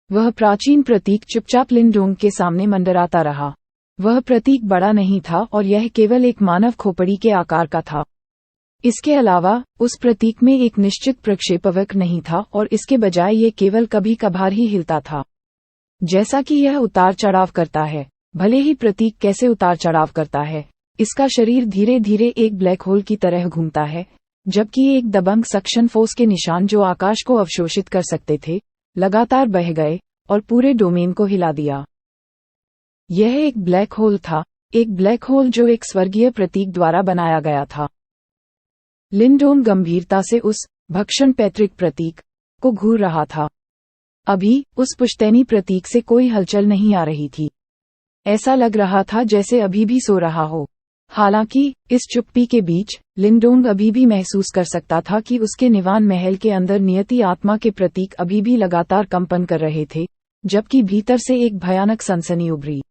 वह प्राचीन प्रतीक चुपचाप लिनडोंग के सामने मंडराता रहा। वह प्रतीक बड़ा नहीं था और यह केवल एक मानव खोपड़ी के आकार का था। इसके अलावा उस प्रतीक में एक निश्चित प्रक्षेपवक्र नहीं था और इसके बजाय ये केवल कभी कभार ही हिलता था। जैसा कि यह उतार चढ़ाव करता है, भले ही प्रतीक कैसे उतार चढ़ाव करता है, इसका शरीर धीरे धीरे एक ब्लैक होल की तरह घूमता है, जबकि एक दबंग सक्शन फोर्स के निशान जो आकाश को अवशोषित कर सकते थे, लगातार बह गए और पूरे डोमेन को हिला दिया। यह एक ब्लैक होल था, एक ब्लैक होल जो एक स्वर्गीय प्रतीक द्वारा बनाया गया था। लिनडोंग गंभीरता से उस भक्षण पैतृक प्रतीक को घूर रहा था। अभी उस पुश्तैनी प्रतीक से कोई हलचल नहीं आ रही थी। ऐसा लग रहा था जैसे अभी भी सो रहा हो। हालांकि इस चुप्पी के बीच लिनडोंग अभी भी महसूस कर सकता था कि उसके निवान महल के अंदर नियति आत्मा के प्रतीक अभी भी लगातार कंपन कर रहे थे, जबकि भीतर से एक भयानक सनसनी उभरी।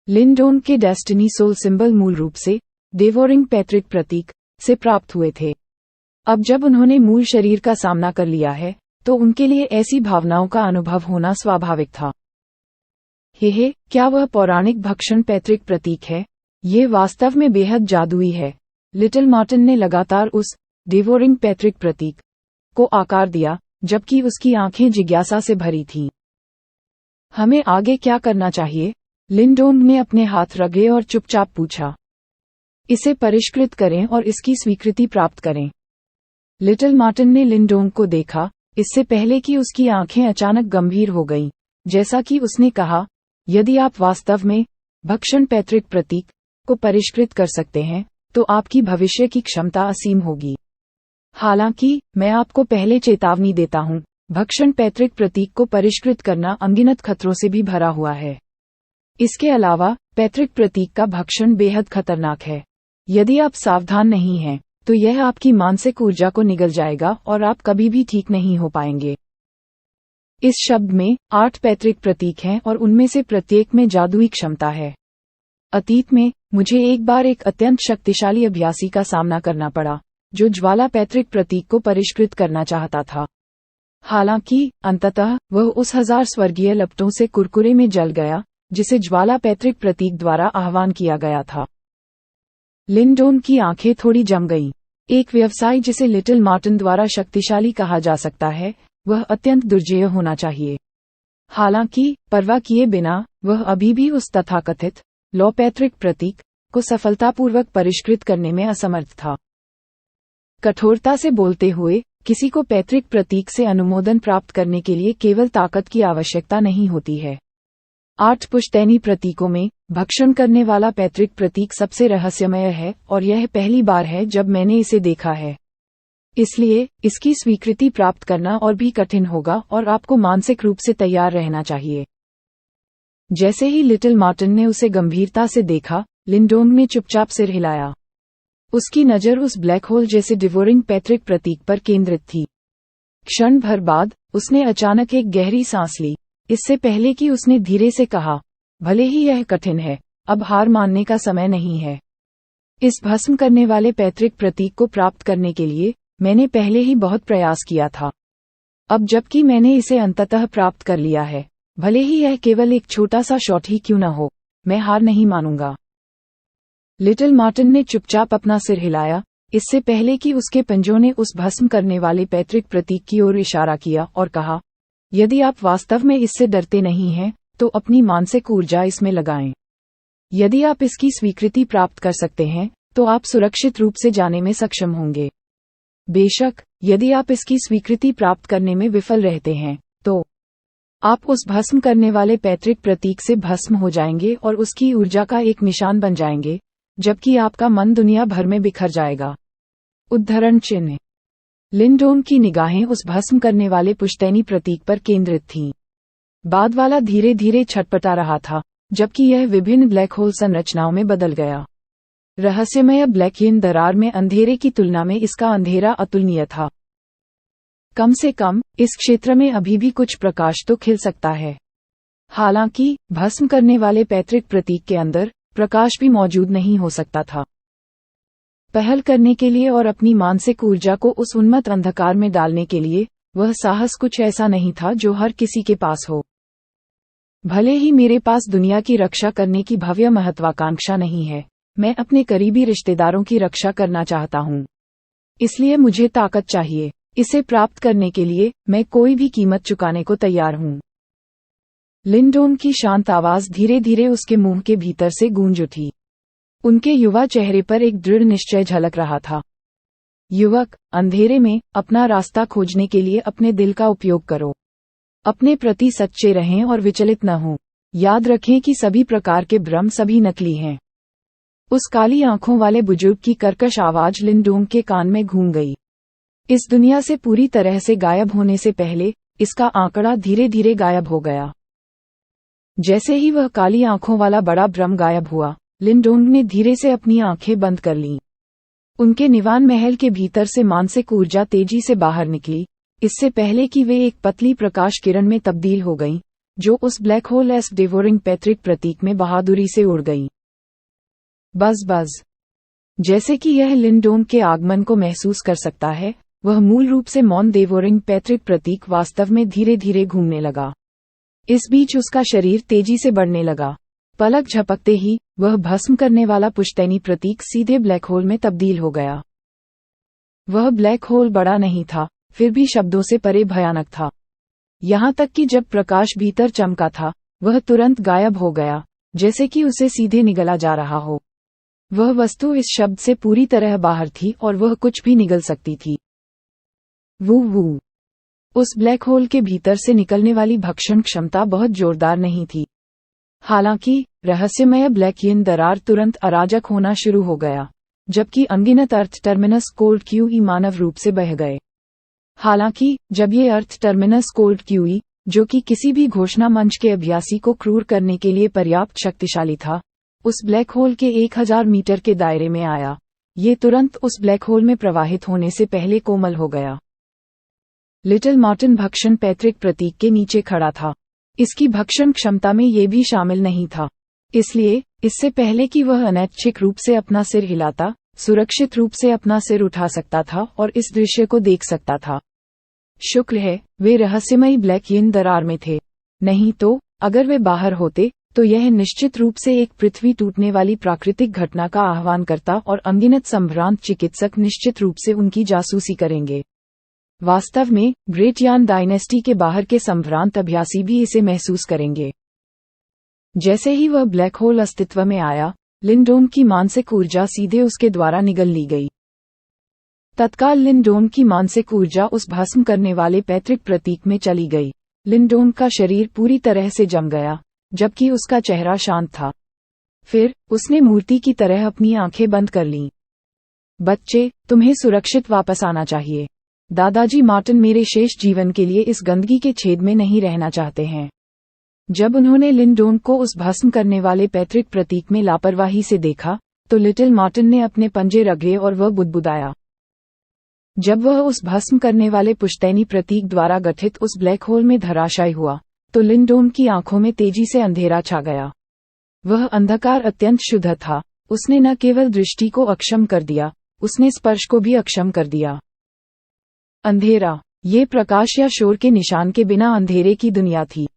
लिनडोंग के डेस्टिनी सोल सिंबल मूल रूप से डेवोरिंग पैतृक प्रतीक से प्राप्त हुए थे। अब जब उन्होंने मूल शरीर का सामना कर लिया है, तो उनके लिए ऐसी भावनाओं का अनुभव होना स्वाभाविक था। हे, क्या वह पौराणिक भक्षण पैतृक प्रतीक है? ये वास्तव में बेहद जादुई है। लिटिल मार्टिन ने लगातार उस डिवोरिंग पैतृक प्रतीक को आकार दिया, जबकि उसकी आंखें जिज्ञासा से भरी थीं। हमें आगे क्या करना चाहिए? लिनडोंग ने अपने हाथ रगड़े और चुपचाप पूछा। इसे परिष्कृत करें और इसकी स्वीकृति प्राप्त करें। लिटिल मार्टिन ने लिनडोंग को देखा, इससे पहले कि उसकी आंखें अचानक गंभीर हो गईं, जैसा कि उसने कहा, यदि आप वास्तव में भक्षण पैतृक प्रतीक को परिष्कृत कर सकते हैं, तो आपकी भविष्य की क्षमता असीम होगी। हालांकि मैं आपको पहले चेतावनी देता हूं, भक्षण पैतृक प्रतीक को परिष्कृत करना अनगिनत खतरों से भी भरा हुआ है। इसके अलावा पैतृक प्रतीक का भक्षण बेहद खतरनाक है। यदि आप सावधान नहीं हैं, तो यह आपकी मानसिक ऊर्जा को निगल जाएगा और आप कभी भी ठीक नहीं हो पाएंगे। इस शब्द में 8 पैतृक प्रतीक हैं और उनमें से प्रत्येक में जादुई क्षमता है। अतीत में मुझे एक बार एक अत्यंत शक्तिशाली अभ्यासी का सामना करना पड़ा, जो ज्वाला पैतृक प्रतीक को परिष्कृत करना चाहता था। हालांकि अंततः वह उस 1000 स्वर्गीय लपटों से कुरकुरे में जल गया, जिसे ज्वाला पैतृक प्रतीक द्वारा आह्वान किया गया था। लिनडोंग की आंखें थोड़ी जम गईं। एक व्यवसाय जिसे लिटिल मार्टिन द्वारा शक्तिशाली कहा जा सकता है, वह अत्यंत दुर्जेय होना चाहिए। हालांकि परवाह किए बिना वह अभी भी उस तथाकथित लॉ पैतृक प्रतीक को सफलतापूर्वक परिष्कृत करने में असमर्थ था। कठोरता से बोलते हुए, किसी को पैतृक प्रतीक से अनुमोदन प्राप्त करने के लिए केवल ताकत की आवश्यकता नहीं होती है। 8 पुश्तैनी प्रतीकों में भक्षण करने वाला पैतृक प्रतीक सबसे रहस्यमय है और यह पहली बार है जब मैंने इसे देखा है। इसलिए इसकी स्वीकृति प्राप्त करना और भी कठिन होगा और आपको मानसिक रूप से तैयार रहना चाहिए। जैसे ही लिटिल मार्टिन ने उसे गंभीरता से देखा, लिनडोंग ने चुपचाप सिर हिलाया। उसकी नज़र उस ब्लैक होल जैसे डिवोरिंग पैतृक प्रतीक पर केंद्रित थी। क्षण भर बाद उसने अचानक एक गहरी सांस ली, इससे पहले कि उसने धीरे से कहा, भले ही यह कठिन है, अब हार मानने का समय नहीं है। इस भस्म करने वाले पैतृक प्रतीक को प्राप्त करने के लिए मैंने पहले ही बहुत प्रयास किया था। अब जबकि मैंने इसे अंततः प्राप्त कर लिया है, भले ही यह केवल एक छोटा सा शॉट ही क्यों न हो, मैं हार नहीं मानूंगा। लिटिल मार्टिन ने चुपचाप अपना सिर हिलाया, इससे पहले कि उसके पंजों ने उस भस्म करने वाले पैतृक प्रतीक की ओर इशारा किया और कहा, यदि आप वास्तव में इससे डरते नहीं हैं, तो अपनी मानसिक ऊर्जा इसमें लगाएं। यदि आप इसकी स्वीकृति प्राप्त कर सकते हैं, तो आप सुरक्षित रूप से जाने में सक्षम होंगे। बेशक, यदि आप इसकी स्वीकृति प्राप्त करने में विफल रहते हैं, तो आप उस भस्म करने वाले पैतृक प्रतीक से भस्म हो जाएंगे और उसकी ऊर्जा का एक निशान बन जाएंगे, जबकि आपका मन दुनिया भर में बिखर जाएगा। उद्धरण चिन्ह। लिनडोंग की निगाहें उस भस्म करने वाले पुश्तैनी प्रतीक पर केंद्रित थीं। बाद वाला धीरे धीरे छटपटा रहा था, जबकि यह विभिन्न ब्लैक होल संरचनाओं में बदल गया। रहस्यमय ब्लैकहीन दरार में अंधेरे की तुलना में इसका अंधेरा अतुलनीय था। कम से कम इस क्षेत्र में अभी भी कुछ प्रकाश तो खिल सकता है। हालांकि भस्म करने वाले पैतृक प्रतीक के अंदर प्रकाश भी मौजूद नहीं हो सकता था। पहल करने के लिए और अपनी मानसिक ऊर्जा को उस उन्मत्त अंधकार में डालने के लिए वह साहस कुछ ऐसा नहीं था जो हर किसी के पास हो। भले ही मेरे पास दुनिया की रक्षा करने की भव्य महत्वाकांक्षा नहीं है, मैं अपने करीबी रिश्तेदारों की रक्षा करना चाहता हूँ। इसलिए मुझे ताकत चाहिए। इसे प्राप्त करने के लिए मैं कोई भी कीमत चुकाने को तैयार हूँ। लिंडोन की शांत आवाज धीरे धीरे उसके मुंह के भीतर से गूंज उठी। उनके युवा चेहरे पर एक दृढ़ निश्चय झलक रहा था। युवक, अंधेरे में अपना रास्ता खोजने के लिए अपने दिल का उपयोग करो। अपने प्रति सच्चे रहें और विचलित न हों। याद रखें कि सभी प्रकार के भ्रम सभी नकली हैं। उस काली आंखों वाले बुजुर्ग की कर्कश आवाज लिंडोन के कान में घूम गई। इस दुनिया से पूरी तरह से गायब होने से पहले इसका आंकड़ा धीरे धीरे गायब हो गया। जैसे ही वह काली आंखों वाला बड़ा भ्रम गायब हुआ, लिंडोन ने धीरे से अपनी आंखें बंद कर लीं। उनके निवान महल के भीतर से मानसिक ऊर्जा तेजी से बाहर निकली, इससे पहले कि वे एक पतली प्रकाश किरण में तब्दील हो गईं, जो उस ब्लैक होल एस डेवोरिंग पैट्रिक प्रतीक में बहादुरी से उड़ गईं। बज बज। जैसे कि यह लिंडोन के आगमन को महसूस कर सकता है, वह मूल रूप से मौन डेवोरिंग पैट्रिक प्रतीक वास्तव में धीरे धीरे घूमने लगा। इस बीच उसका शरीर तेजी से बढ़ने लगा। पलक झपकते ही वह भस्म करने वाला पुश्तैनी प्रतीक सीधे ब्लैक होल में तब्दील हो गया। वह ब्लैक होल बड़ा नहीं था, फिर भी शब्दों से परे भयानक था। यहाँ तक कि जब प्रकाश भीतर चमका था, वह तुरंत गायब हो गया, जैसे कि उसे सीधे निगला जा रहा हो। वह वस्तु इस शब्द से पूरी तरह बाहर थी और वह कुछ भी निगल सकती थी। वू वू। उस ब्लैक होल के भीतर से निकलने वाली भक्षण क्षमता बहुत जोरदार नहीं थी। हालांकि रहस्यमय ब्लैक यिन दरार तुरंत अराजक होना शुरू हो गया, जबकि अनगिनत अर्थ टर्मिनस कोल्ड क्यूई मानव रूप से बह गए। हालांकि जब ये अर्थ टर्मिनस कोल्ड क्यूई, जो कि किसी भी घोषणा मंच के अभ्यासी को क्रूर करने के लिए पर्याप्त शक्तिशाली था, उस ब्लैक होल के 1000 मीटर के दायरे में आया, ये तुरंत उस ब्लैक होल में प्रवाहित होने से पहले कोमल हो गया। लिटिल मार्टिन भक्षण पैट्रिक प्रतीक के नीचे खड़ा था। इसकी भक्षण क्षमता में ये भी शामिल नहीं था। इसलिए इससे पहले कि वह अनैच्छिक रूप से अपना सिर हिलाता, सुरक्षित रूप से अपना सिर उठा सकता था और इस दृश्य को देख सकता था। शुक्र है वे रहस्यमयी ब्लैक यिन दरार में थे। नहीं तो अगर वे बाहर होते तो यह निश्चित रूप से एक पृथ्वी टूटने वाली प्राकृतिक घटना का आह्वान करता और अनगिनत संभ्रांत चिकित्सक निश्चित रूप से उनकी जासूसी करेंगे। वास्तव में ग्रेट यान डायनेस्टी के बाहर के संभ्रांत अभ्यासी भी इसे महसूस करेंगे। जैसे ही वह ब्लैक होल अस्तित्व में आया, लिंडोन की मानसिक ऊर्जा सीधे उसके द्वारा निगल ली गई। तत्काल लिंडोन की मानसिक ऊर्जा उस भस्म करने वाले पैट्रिक प्रतीक में चली गई। लिंडोन का शरीर पूरी तरह से जम गया, जबकि उसका चेहरा शांत था। फिर उसने मूर्ति की तरह अपनी आंखें बंद कर लीं। बच्चे, तुम्हें सुरक्षित वापस आना चाहिए। दादाजी मार्टिन मेरे शेष जीवन के लिए इस गंदगी के छेद में नहीं रहना चाहते हैं। जब उन्होंने लिंडोन को उस भस्म करने वाले पैट्रिक प्रतीक में लापरवाही से देखा, तो लिटिल मार्टिन ने अपने पंजे रगड़े और वह बुदबुदाया। जब वह उस भस्म करने वाले पुश्तैनी प्रतीक द्वारा गठित उस ब्लैक होल में धराशायी हुआ, तो लिंडोन की आंखों में तेजी से अंधेरा छा गया। वह अंधकार अत्यंत शुद्ध था। उसने न केवल दृष्टि को अक्षम कर दिया, उसने स्पर्श को भी अक्षम कर दिया। अंधेरा, ये प्रकाश या शोर के निशान के बिना अंधेरे की दुनिया थी।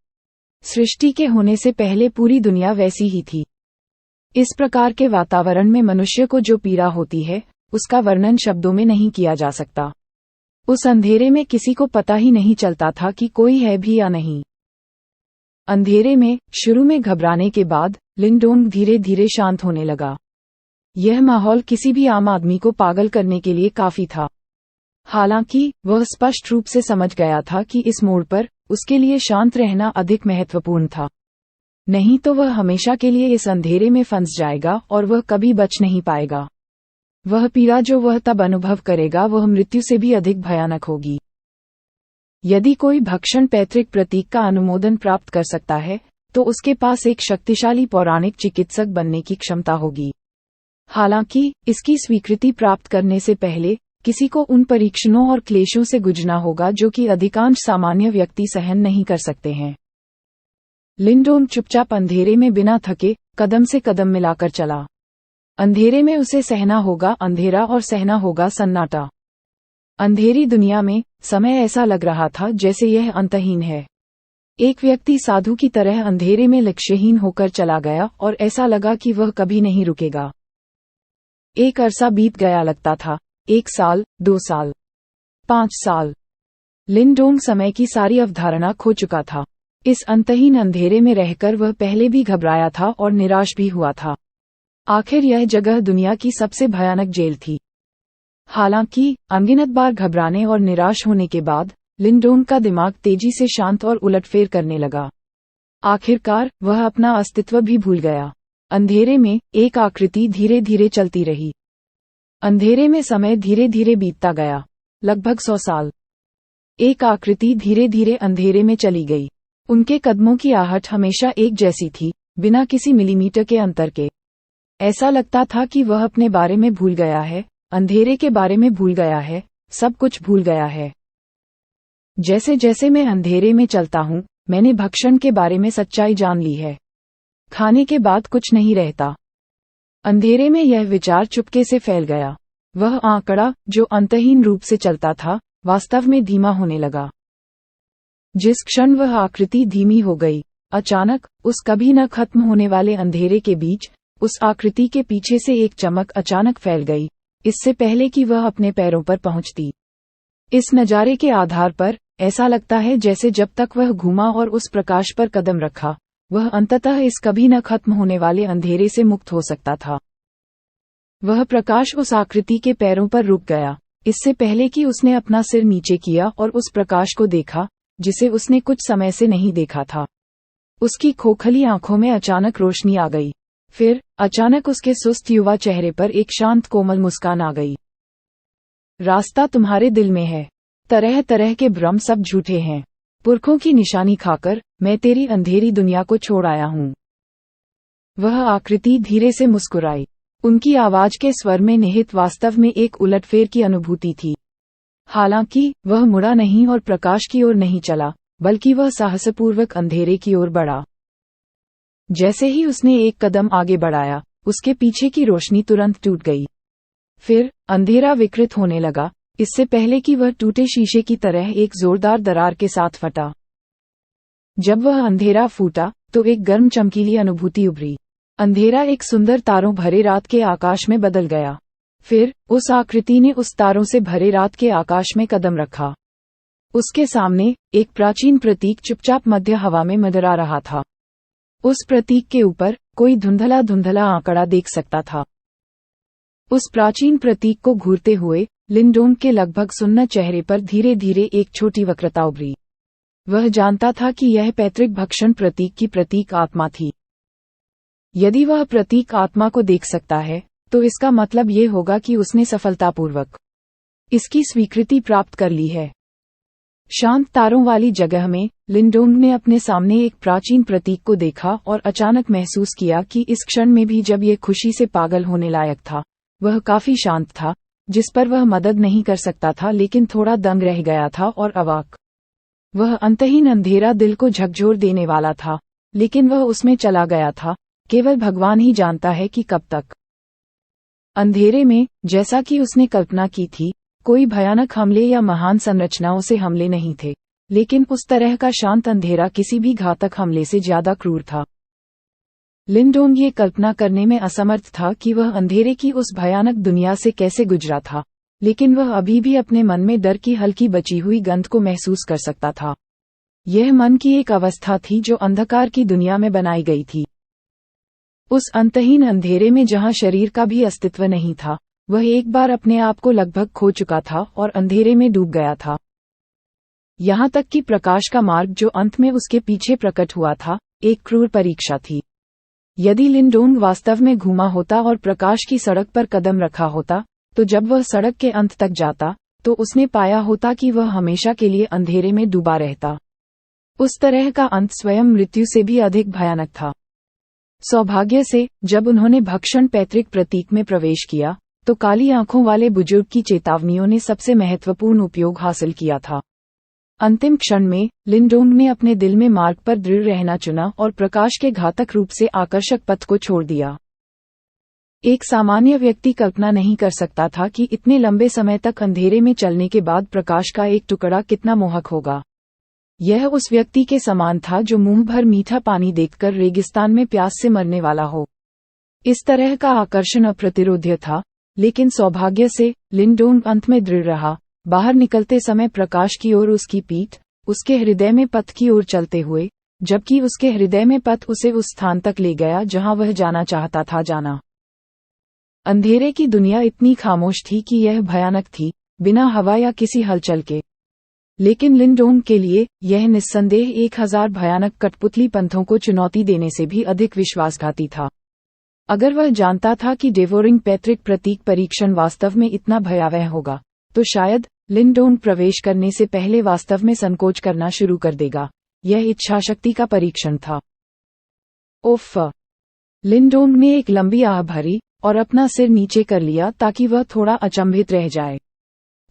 सृष्टि के होने से पहले पूरी दुनिया वैसी ही थी। इस प्रकार के वातावरण में मनुष्य को जो पीड़ा होती है, उसका वर्णन शब्दों में नहीं किया जा सकता। उस अंधेरे में किसी को पता ही नहीं चलता था कि कोई है भी या नहीं। अंधेरे में शुरू में घबराने के बाद लिंडोन धीरे धीरे शांत होने लगा। यह माहौल किसी भी आम आदमी को पागल करने के लिए काफी था। हालांकि वह स्पष्ट रूप से समझ गया था कि इस मोड़ पर उसके लिए शांत रहना अधिक महत्वपूर्ण था। नहीं तो वह हमेशा के लिए इस अंधेरे में फंस जाएगा और वह कभी बच नहीं पाएगा। वह पीड़ा जो वह तब अनुभव करेगा वह मृत्यु से भी अधिक भयानक होगी। यदि कोई भक्षण पैट्रिक प्रतीक का अनुमोदन प्राप्त कर सकता है, तो उसके पास एक शक्तिशाली पौराणिक चिकित्सक बनने की क्षमता होगी। हालांकि इसकी स्वीकृति प्राप्त करने से पहले किसी को उन परीक्षणों और क्लेशों से गुजरना होगा जो कि अधिकांश सामान्य व्यक्ति सहन नहीं कर सकते हैं। लिंडोन चुपचाप अंधेरे में बिना थके कदम से कदम मिलाकर चला। अंधेरे में उसे सहना होगा अंधेरा और सहना होगा सन्नाटा। अंधेरी दुनिया में समय ऐसा लग रहा था जैसे यह अंतहीन है। एक व्यक्ति साधु की तरह अंधेरे में लक्ष्यहीन होकर चला गया और ऐसा लगा कि वह कभी नहीं रुकेगा। एक अरसा बीत गया, लगता था 1 साल, 2 साल, 5 साल। लिंडोंग समय की सारी अवधारणा खो चुका था। इस अंतहीन अंधेरे में रहकर वह पहले भी घबराया था और निराश भी हुआ था। आखिर यह जगह दुनिया की सबसे भयानक जेल थी। हालांकि अनगिनत बार घबराने और निराश होने के बाद लिंडोंग का दिमाग तेजी से शांत और उलटफेर करने लगा। आखिरकार वह अपना अस्तित्व भी भूल गया। अंधेरे में एक आकृति धीरे धीरे चलती रही। अंधेरे में समय धीरे धीरे बीतता गया, लगभग 100 साल। एक आकृति धीरे धीरे अंधेरे में चली गई। उनके कदमों की आहट हमेशा एक जैसी थी, बिना किसी मिलीमीटर के अंतर के। ऐसा लगता था कि वह अपने बारे में भूल गया है, अंधेरे के बारे में भूल गया है, सब कुछ भूल गया है। जैसे जैसे मैं अंधेरे में चलता हूँ, मैंने भक्षण के बारे में सच्चाई जान ली है। खाने के बाद कुछ नहीं रहता। अंधेरे में यह विचार चुपके से फैल गया। वह आंकड़ा जो अंतहीन रूप से चलता था, वास्तव में धीमा होने लगा। जिस क्षण वह आकृति धीमी हो गई, अचानक उस कभी न खत्म होने वाले अंधेरे के बीच उस आकृति के पीछे से एक चमक अचानक फैल गई, इससे पहले कि वह अपने पैरों पर पहुंचती। इस नज़ारे के आधार पर ऐसा लगता है जैसे जब तक वह घूमा और उस प्रकाश पर कदम रखा, वह अंततः इस कभी न खत्म होने वाले अंधेरे से मुक्त हो सकता था। वह प्रकाश उस आकृति के पैरों पर रुक गया, इससे पहले कि उसने अपना सिर नीचे किया और उस प्रकाश को देखा जिसे उसने कुछ समय से नहीं देखा था। उसकी खोखली आंखों में अचानक रोशनी आ गई। फिर अचानक उसके सुस्त युवा चेहरे पर एक शांत कोमल मुस्कान आ गई। रास्ता तुम्हारे दिल में है। तरह तरह के भ्रम सब झूठे हैं। पुरखों की निशानी खाकर मैं तेरी अंधेरी दुनिया को छोड़ आया हूँ। वह आकृति धीरे से मुस्कुराई। उनकी आवाज के स्वर में निहित वास्तव में एक उलटफेर की अनुभूति थी। हालांकि वह मुड़ा नहीं और प्रकाश की ओर नहीं चला, बल्कि वह साहसपूर्वक अंधेरे की ओर बढ़ा। जैसे ही उसने एक कदम आगे बढ़ाया, उसके पीछे की रोशनी तुरंत टूट गई। फिर अंधेरा विकृत होने लगा, इससे पहले कि वह टूटे शीशे की तरह एक जोरदार दरार के साथ फटा। जब वह अंधेरा फूटा तो एक गर्म चमकीली अनुभूति उभरी। अंधेरा एक सुंदर तारों भरे रात के आकाश में बदल गया। फिर उस आकृति ने उस तारों से भरे रात के आकाश में कदम रखा। उसके सामने एक प्राचीन प्रतीक चुपचाप मध्य हवा में मंडरा रहा था। उस प्रतीक के ऊपर कोई धुंधला धुंधला आंकड़ा देख सकता था। उस प्राचीन प्रतीक को घूरते हुए लिंडोंग के लगभग सुन्न चेहरे पर धीरे धीरे एक छोटी वक्रता उभरी। वह जानता था कि यह पैतृक भक्षण प्रतीक की प्रतीक आत्मा थी। यदि वह प्रतीक आत्मा को देख सकता है, तो इसका मतलब ये होगा कि उसने सफलतापूर्वक इसकी स्वीकृति प्राप्त कर ली है। शांत तारों वाली जगह में लिंडोंग ने अपने सामने एक प्राचीन प्रतीक को देखा और अचानक महसूस किया कि इस क्षण में भी जब ये खुशी से पागल होने लायक था, वह काफी शांत था, जिस पर वह मदद नहीं कर सकता था, लेकिन थोड़ा दंग रह गया था और अवाक। वह अंतहीन अंधेरा दिल को झकझोर देने वाला था, लेकिन वह उसमें चला गया था। केवल भगवान ही जानता है कि कब तक। अंधेरे में, जैसा कि उसने कल्पना की थी, कोई भयानक हमले या महान संरचनाओं से हमले नहीं थे, लेकिन उस तरह का शांत अंधेरा किसी भी घातक हमले से ज्यादा क्रूर था। लिंडोंग ये कल्पना करने में असमर्थ था कि वह अंधेरे की उस भयानक दुनिया से कैसे गुजरा था, लेकिन वह अभी भी अपने मन में डर की हल्की बची हुई गंध को महसूस कर सकता था। यह मन की एक अवस्था थी जो अंधकार की दुनिया में बनाई गई थी। उस अंतहीन अंधेरे में जहां शरीर का भी अस्तित्व नहीं था, वह एक बार अपने आप को लगभग खो चुका था और अंधेरे में डूब गया था। यहां तक कि प्रकाश का मार्ग जो अंत में उसके पीछे प्रकट हुआ था, एक क्रूर परीक्षा थी। यदि लिंडोंग वास्तव में घूमा होता और प्रकाश की सड़क पर कदम रखा होता, तो जब वह सड़क के अंत तक जाता, तो उसने पाया होता कि वह हमेशा के लिए अंधेरे में डूबा रहता। उस तरह का अंत स्वयं मृत्यु से भी अधिक भयानक था। सौभाग्य से, जब उन्होंने भक्षण पैतृक प्रतीक में प्रवेश किया, तो काली आंखों वाले बुजुर्ग की चेतावनियों ने सबसे महत्वपूर्ण उपयोग हासिल किया था। अंतिम क्षण में लिंडोंग ने अपने दिल में मार्ग पर दृढ़ रहना चुना और प्रकाश के घातक रूप से आकर्षक पथ को छोड़ दिया। एक सामान्य व्यक्ति कल्पना नहीं कर सकता था कि इतने लंबे समय तक अंधेरे में चलने के बाद प्रकाश का एक टुकड़ा कितना मोहक होगा। यह उस व्यक्ति के समान था जो मुंह भर मीठा पानी देखकर रेगिस्तान में प्यास से मरने वाला हो। इस तरह का आकर्षण अप्रतिरोध्य था, लेकिन सौभाग्य से लिंडोंग अंत में दृढ़ रहा। बाहर निकलते समय प्रकाश की ओर उसकी पीठ, उसके हृदय में पथ की ओर चलते हुए, जबकि उसके हृदय में पथ उसे उस स्थान तक ले गया जहां वह जाना चाहता था जाना। अंधेरे की दुनिया इतनी खामोश थी कि यह भयानक थी, बिना हवा या किसी हलचल के। लेकिन लिंडोंग के लिए यह निस्संदेह 1000 भयानक कठपुतली पंथों को चुनौती देने से भी अधिक विश्वासघाती था। अगर वह जानता था कि डेवोरिंग पैट्रिक प्रतीक परीक्षण वास्तव में इतना भयावह होगा, तो शायद लिंडोंग प्रवेश करने से पहले वास्तव में संकोच करना शुरू कर देगा। यह इच्छाशक्ति का परीक्षण था। ओफ! लिंडोंग ने एक लंबी आह भरी और अपना सिर नीचे कर लिया ताकि वह थोड़ा अचंभित रह जाए।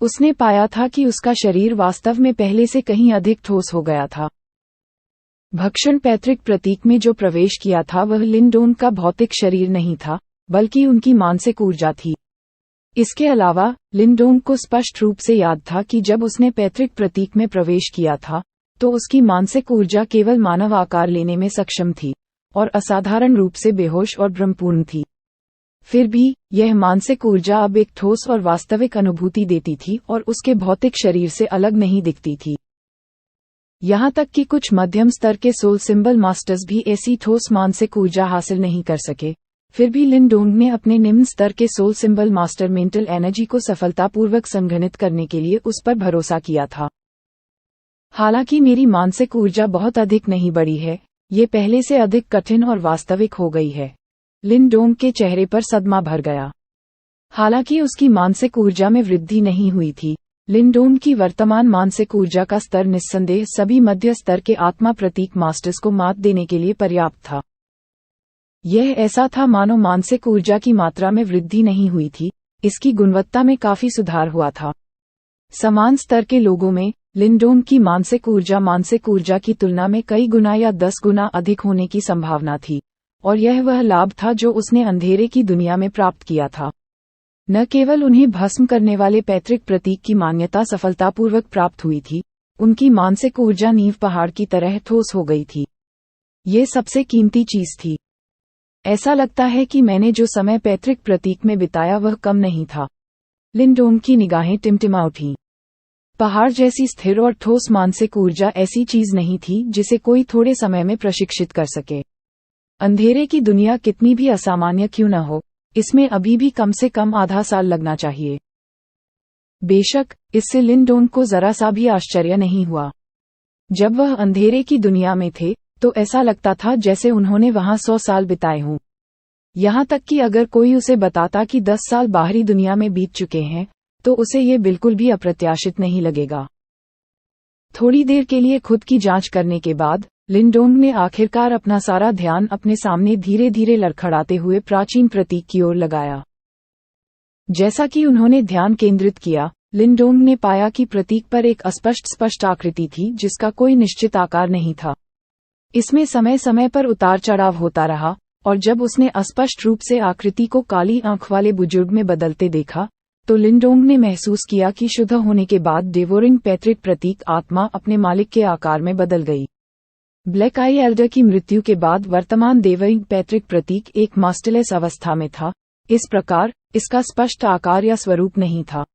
उसने पाया था कि उसका शरीर वास्तव में पहले से कहीं अधिक ठोस हो गया था। भक्षण पैट्रिक प्रतीक में जो प्रवेश किया था वह लिंडोंग का भौतिक शरीर नहीं था, बल्कि उनकी मानसिक ऊर्जा थी। इसके अलावा लिंडोंग को स्पष्ट रूप से याद था कि जब उसने पैट्रिक प्रतीक में प्रवेश किया था, तो उसकी मानसिक ऊर्जा केवल मानव आकार लेने में सक्षम थी और असाधारण रूप से बेहोश और भ्रमपूर्ण थी। फिर भी यह मानसिक ऊर्जा अब एक ठोस और वास्तविक अनुभूति देती थी और उसके भौतिक शरीर से अलग नहीं दिखती थी। यहाँ तक कि कुछ मध्यम स्तर के सोल सिंबल मास्टर्स भी ऐसी ठोस मानसिक ऊर्जा हासिल नहीं कर सके। फिर भी लिंडोंग ने अपने निम्न स्तर के soul symbol master mental energy को सफलतापूर्वक संघनित करने के लिए उस पर भरोसा किया था। हालांकि मेरी मानसिक ऊर्जा बहुत अधिक नहीं बढ़ी है, ये पहले से अधिक कठिन और वास्तविक हो गई है। लिंडोंग के चेहरे पर सदमा भर गया। हालांकि उसकी मानसिक ऊर्जा में वृद्धि नहीं हुई थी। लिंडोंग की वर्तमान मानसिक ऊर्जा का स्तर निस्संदेह सभी मध्य स्तर के आत्मा प्रतीक मास्टर्स को मात देने के लिए पर्याप्त था। यह ऐसा था मानो मानसिक ऊर्जा की मात्रा में वृद्धि नहीं हुई थी, इसकी गुणवत्ता में काफी सुधार हुआ था। समान स्तर के लोगों में लिंडोंग की मानसिक ऊर्जा की तुलना में कई गुना या 10 गुना अधिक होने की संभावना थी, और यह वह लाभ था जो उसने अंधेरे की दुनिया में प्राप्त किया था। न केवल उन्हें भस्म करने वाले पैट्रिक प्रतीक की मान्यता सफलतापूर्वक प्राप्त हुई थी, उनकी मानसिक ऊर्जा नींव पहाड़ की तरह ठोस हो गई थी। ये सबसे कीमती चीज थी। ऐसा लगता है कि मैंने जो समय पैट्रिक प्रतीक में बिताया वह कम नहीं था। लिंडोंग की निगाहें टिमटिमा उठीं। पहाड़ जैसी स्थिर और ठोस मानसिक ऊर्जा ऐसी चीज नहीं थी जिसे कोई थोड़े समय में प्रशिक्षित कर सके। अंधेरे की दुनिया कितनी भी असामान्य क्यों न हो, इसमें अभी भी कम से कम आधा साल लगना चाहिए। बेशक, इससे लिंडोंग को जरा सा भी आश्चर्य नहीं हुआ। जब वह अंधेरे की दुनिया में थे, तो ऐसा लगता था जैसे उन्होंने वहां 100 साल बिताए हों। यहाँ तक कि अगर कोई उसे बताता कि 10 साल बाहरी दुनिया में बीत चुके हैं, तो उसे ये बिल्कुल भी अप्रत्याशित नहीं लगेगा। थोड़ी देर के लिए खुद की जांच करने के बाद लिंडोंग ने आखिरकार अपना सारा ध्यान अपने सामने धीरे धीरे लड़खड़ाते हुए प्राचीन प्रतीक की ओर लगाया। जैसा कि उन्होंने ध्यान केंद्रित किया, लिंडोंग ने पाया कि प्रतीक पर एक स्पष्ट आकृति थी जिसका कोई निश्चित आकार नहीं था। इसमें समय समय पर उतार चढ़ाव होता रहा, और जब उसने अस्पष्ट रूप से आकृति को काली आंख वाले बुजुर्ग में बदलते देखा, तो लिंडोंग ने महसूस किया कि शुद्ध होने के बाद डेवोरिंग पैट्रिक प्रतीक आत्मा अपने मालिक के आकार में बदल गई। ब्लैक आई एल्डर की मृत्यु के बाद वर्तमान डेवोरिंग पैट्रिक प्रतीक एक मास्टरलेस अवस्था में था, इस प्रकार इसका स्पष्ट आकार या स्वरूप नहीं था।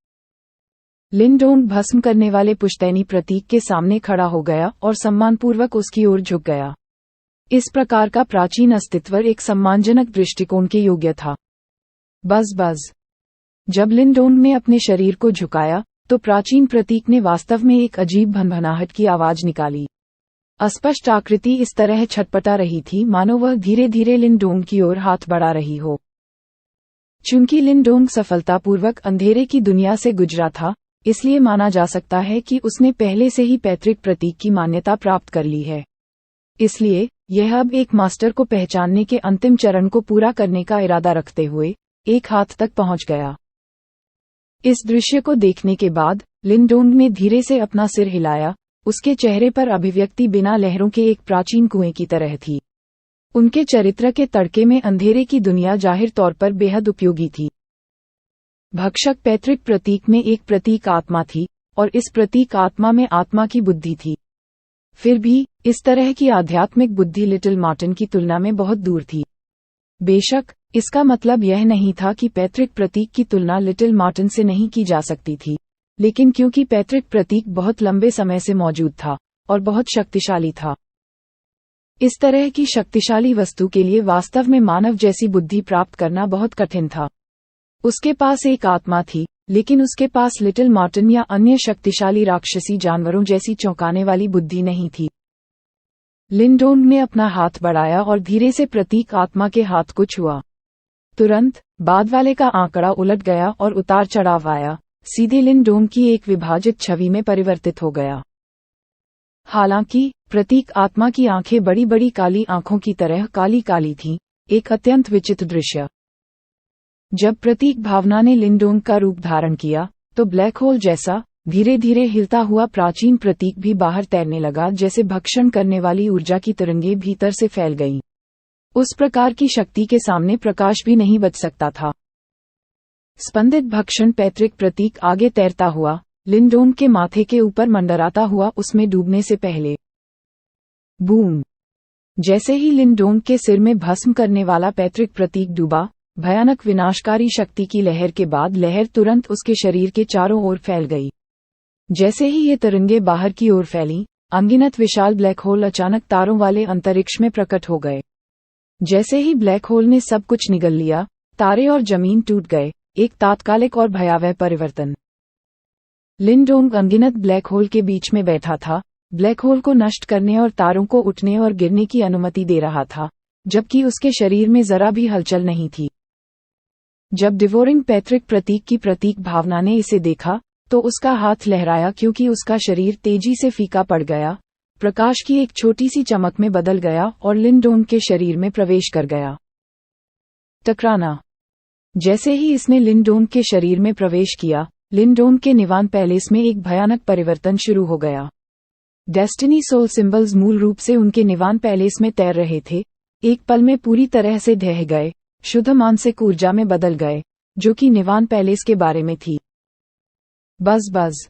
लिंडोंग भस्म करने वाले पुश्तैनी प्रतीक के सामने खड़ा हो गया और सम्मानपूर्वक उसकी ओर झुक गया। इस प्रकार का प्राचीन अस्तित्व एक सम्मानजनक दृष्टिकोण के योग्य था। बज़। जब लिंडोंग ने अपने शरीर को झुकाया, तो प्राचीन प्रतीक ने वास्तव में एक अजीब भनभनाहट की आवाज निकाली। अस्पष्ट आकृति इस तरह छटपटा रही थी मानो वह धीरे धीरे लिंडोंग की ओर हाथ बढ़ा रही हो। चूंकि लिंडोंग सफलतापूर्वक अंधेरे की दुनिया से गुजरा था, इसलिए माना जा सकता है कि उसने पहले से ही पैट्रिक प्रतीक की मान्यता प्राप्त कर ली है। इसलिए यह अब एक मास्टर को पहचानने के अंतिम चरण को पूरा करने का इरादा रखते हुए एक हाथ तक पहुंच गया। इस दृश्य को देखने के बाद लिंडोंग ने धीरे से अपना सिर हिलाया। उसके चेहरे पर अभिव्यक्ति बिना लहरों के एक प्राचीन कुएं की तरह थी। उनके चरित्र के तड़के में अंधेरे की दुनिया जाहिर तौर पर बेहद उपयोगी थी। भक्षक पैत्रिक प्रतीक में एक प्रतीक आत्मा थी, और इस प्रतीक आत्मा में आत्मा की बुद्धि थी। फिर भी, इस तरह की आध्यात्मिक बुद्धि लिटिल मार्टिन की तुलना में बहुत दूर थी। बेशक, इसका मतलब यह नहीं था कि पैत्रिक प्रतीक की तुलना लिटिल मार्टिन से नहीं की जा सकती थी, लेकिन क्योंकि पैत्रिक प्रतीक बहुत लंबे समय से मौजूद था, और बहुत शक्तिशाली था। इस तरह की शक्तिशाली वस्तु के लिए वास्तव में मानव जैसी बुद्धि प्राप्त करना बहुत कठिन था। उसके पास एक आत्मा थी, लेकिन उसके पास लिटिल मार्टिन या अन्य शक्तिशाली राक्षसी जानवरों जैसी चौंकाने वाली बुद्धि नहीं थी। लिंडोंग ने अपना हाथ बढ़ाया और धीरे से प्रतीक आत्मा के हाथ को छुआ। तुरंत, बाद वाले का आंकड़ा उलट गया और उतार चढ़ाव आया, सीधे लिंडोंग की एक विभाजित छवि में परिवर्तित हो गया। हालांकि, प्रतीक आत्मा की आंखें बड़ी बड़ी काली आंखों की तरह काली काली थीं, एक अत्यंत विचित्र दृश्य। जब प्रतीक भावना ने लिंडोंग का रूप धारण किया, तो ब्लैक होल जैसा धीरे धीरे हिलता हुआ प्राचीन प्रतीक भी बाहर तैरने लगा, जैसे भक्षण करने वाली ऊर्जा की तरंगें भीतर से फैल गईं। उस प्रकार की शक्ति के सामने प्रकाश भी नहीं बच सकता था। स्पंदित भक्षण पैत्रिक प्रतीक आगे तैरता हुआ, लिंडोंग के माथे के ऊपर मंडराता हुआ उसमें डूबने से पहले। बूम! जैसे ही लिंडोंग के सिर में भस्म करने वाला पैत्रिक प्रतीक डूबा, भयानक विनाशकारी शक्ति की लहर के बाद लहर तुरंत उसके शरीर के चारों ओर फैल गई। जैसे ही ये तरंगे बाहर की ओर फैलीं, अनगिनत विशाल ब्लैक होल अचानक तारों वाले अंतरिक्ष में प्रकट हो गए। जैसे ही ब्लैक होल ने सब कुछ निगल लिया, तारे और जमीन टूट गए, एक तात्कालिक और भयावह परिवर्तन। लिंडोंग अनगिनत ब्लैक होल के बीच में बैठा था, ब्लैक होल को नष्ट करने और तारों को उठने और गिरने की अनुमति दे रहा था, जबकि उसके शरीर में जरा भी हलचल नहीं थी। जब डिवोरिंग पैत्रिक प्रतीक की प्रतीक भावना ने इसे देखा, तो उसका हाथ लहराया क्योंकि उसका शरीर तेजी से फीका पड़ गया, प्रकाश की एक छोटी सी चमक में बदल गया और लिंडोंग के शरीर में प्रवेश कर गया। टकराना। जैसे ही इसने लिंडोंग के शरीर में प्रवेश किया, लिंडोंग के निवान पैलेस में एक भयानक परिवर्तन शुरू हो गया। डेस्टिनी सोल सिंबल्स मूल रूप से उनके निवान पैलेस में तैर रहे थे, एक पल में पूरी तरह से ढह गए, शुद्ध मानसिक ऊर्जा में बदल गए, जो कि निवान पैलेस के बारे में थी। बज बज।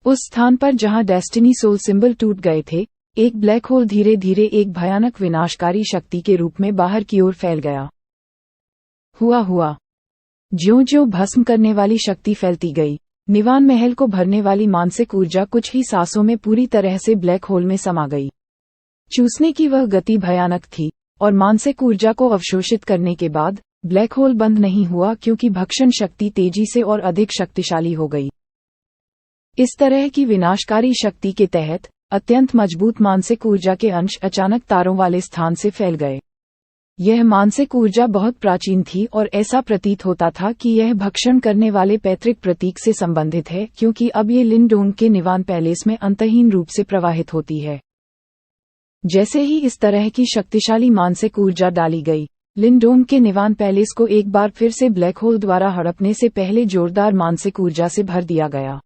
उस स्थान पर जहां डेस्टिनी सोल सिंबल टूट गए थे, एक ब्लैक होल धीरे धीरे एक भयानक विनाशकारी शक्ति के रूप में बाहर की ओर फैल गया। हुआ ज्यों-ज्यों भस्म करने वाली शक्ति फैलती गई, निवान महल को भरने वाली मानसिक ऊर्जा कुछ ही सांसों में पूरी तरह से ब्लैक होल में समा गई। चूसने की वह गति भयानक थी, और मानसिक ऊर्जा को अवशोषित करने के बाद ब्लैक होल बंद नहीं हुआ क्योंकि भक्षण शक्ति तेजी से और अधिक शक्तिशाली हो गई। इस तरह की विनाशकारी शक्ति के तहत अत्यंत मजबूत मानसिक ऊर्जा के अंश अचानक तारों वाले स्थान से फैल गए। यह मानसिक ऊर्जा बहुत प्राचीन थी और ऐसा प्रतीत होता था कि यह भक्षण करने वाले पैत्रिक प्रतीक से संबंधित है, क्योंकि अब ये लिंडोंग के निवान पैलेस में अंतहीन रूप से प्रवाहित होती है। जैसे ही इस तरह की शक्तिशाली मानसिक ऊर्जा डाली गई, लिंडोंग के निवान पैलेस को एक बार फिर से ब्लैक होल द्वारा हड़पने से पहले जोरदार मानसिक ऊर्जा से भर दिया गया।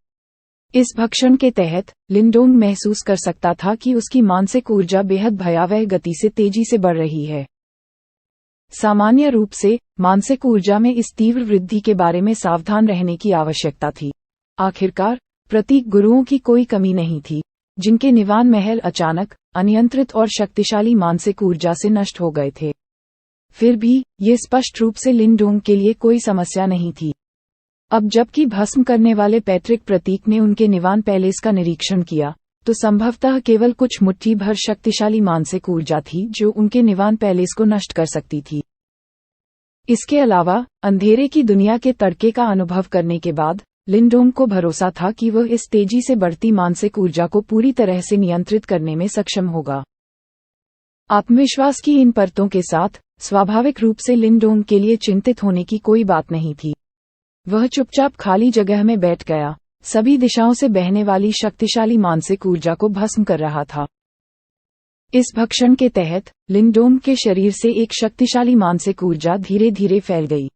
इस भक्षण के तहत लिंडोंग महसूस कर सकता था कि उसकी मानसिक ऊर्जा बेहद भयावह गति से तेजी से बढ़ रही है। सामान्य रूप से मानसिक ऊर्जा में इस तीव्र वृद्धि के बारे में सावधान रहने की आवश्यकता थी। आखिरकार, प्रतीक गुरुओं की कोई कमी नहीं थी, जिनके निवान महल अचानक अनियंत्रित और शक्तिशाली मानसिक ऊर्जा से नष्ट हो गए थे। फिर भी, ये स्पष्ट रूप से लिंडोंग के लिए कोई समस्या नहीं थी। अब जबकि भस्म करने वाले पैत्रिक प्रतीक ने उनके निवान पैलेस का निरीक्षण किया, तो संभवतः केवल कुछ मुट्ठी भर शक्तिशाली मानसिक ऊर्जा थी जो उनके निवान पैलेस को नष्ट कर सकती थी। इसके अलावा, अंधेरे की दुनिया के तड़के का अनुभव करने के बाद लिंडोंग को भरोसा था कि वह इस तेजी से बढ़ती मानसिक ऊर्जा को पूरी तरह से नियंत्रित करने में सक्षम होगा। आत्मविश्वास की इन परतों के साथ स्वाभाविक रूप से लिंडोंग के लिए चिंतित होने की कोई बात नहीं थी। वह चुपचाप खाली जगह में बैठ गया, सभी दिशाओं से बहने वाली शक्तिशाली मानसिक ऊर्जा को भस्म कर रहा था। इस भक्षण के तहत लिंडोंग के शरीर से एक शक्तिशाली मानसिक ऊर्जा धीरे धीरे फैल गई।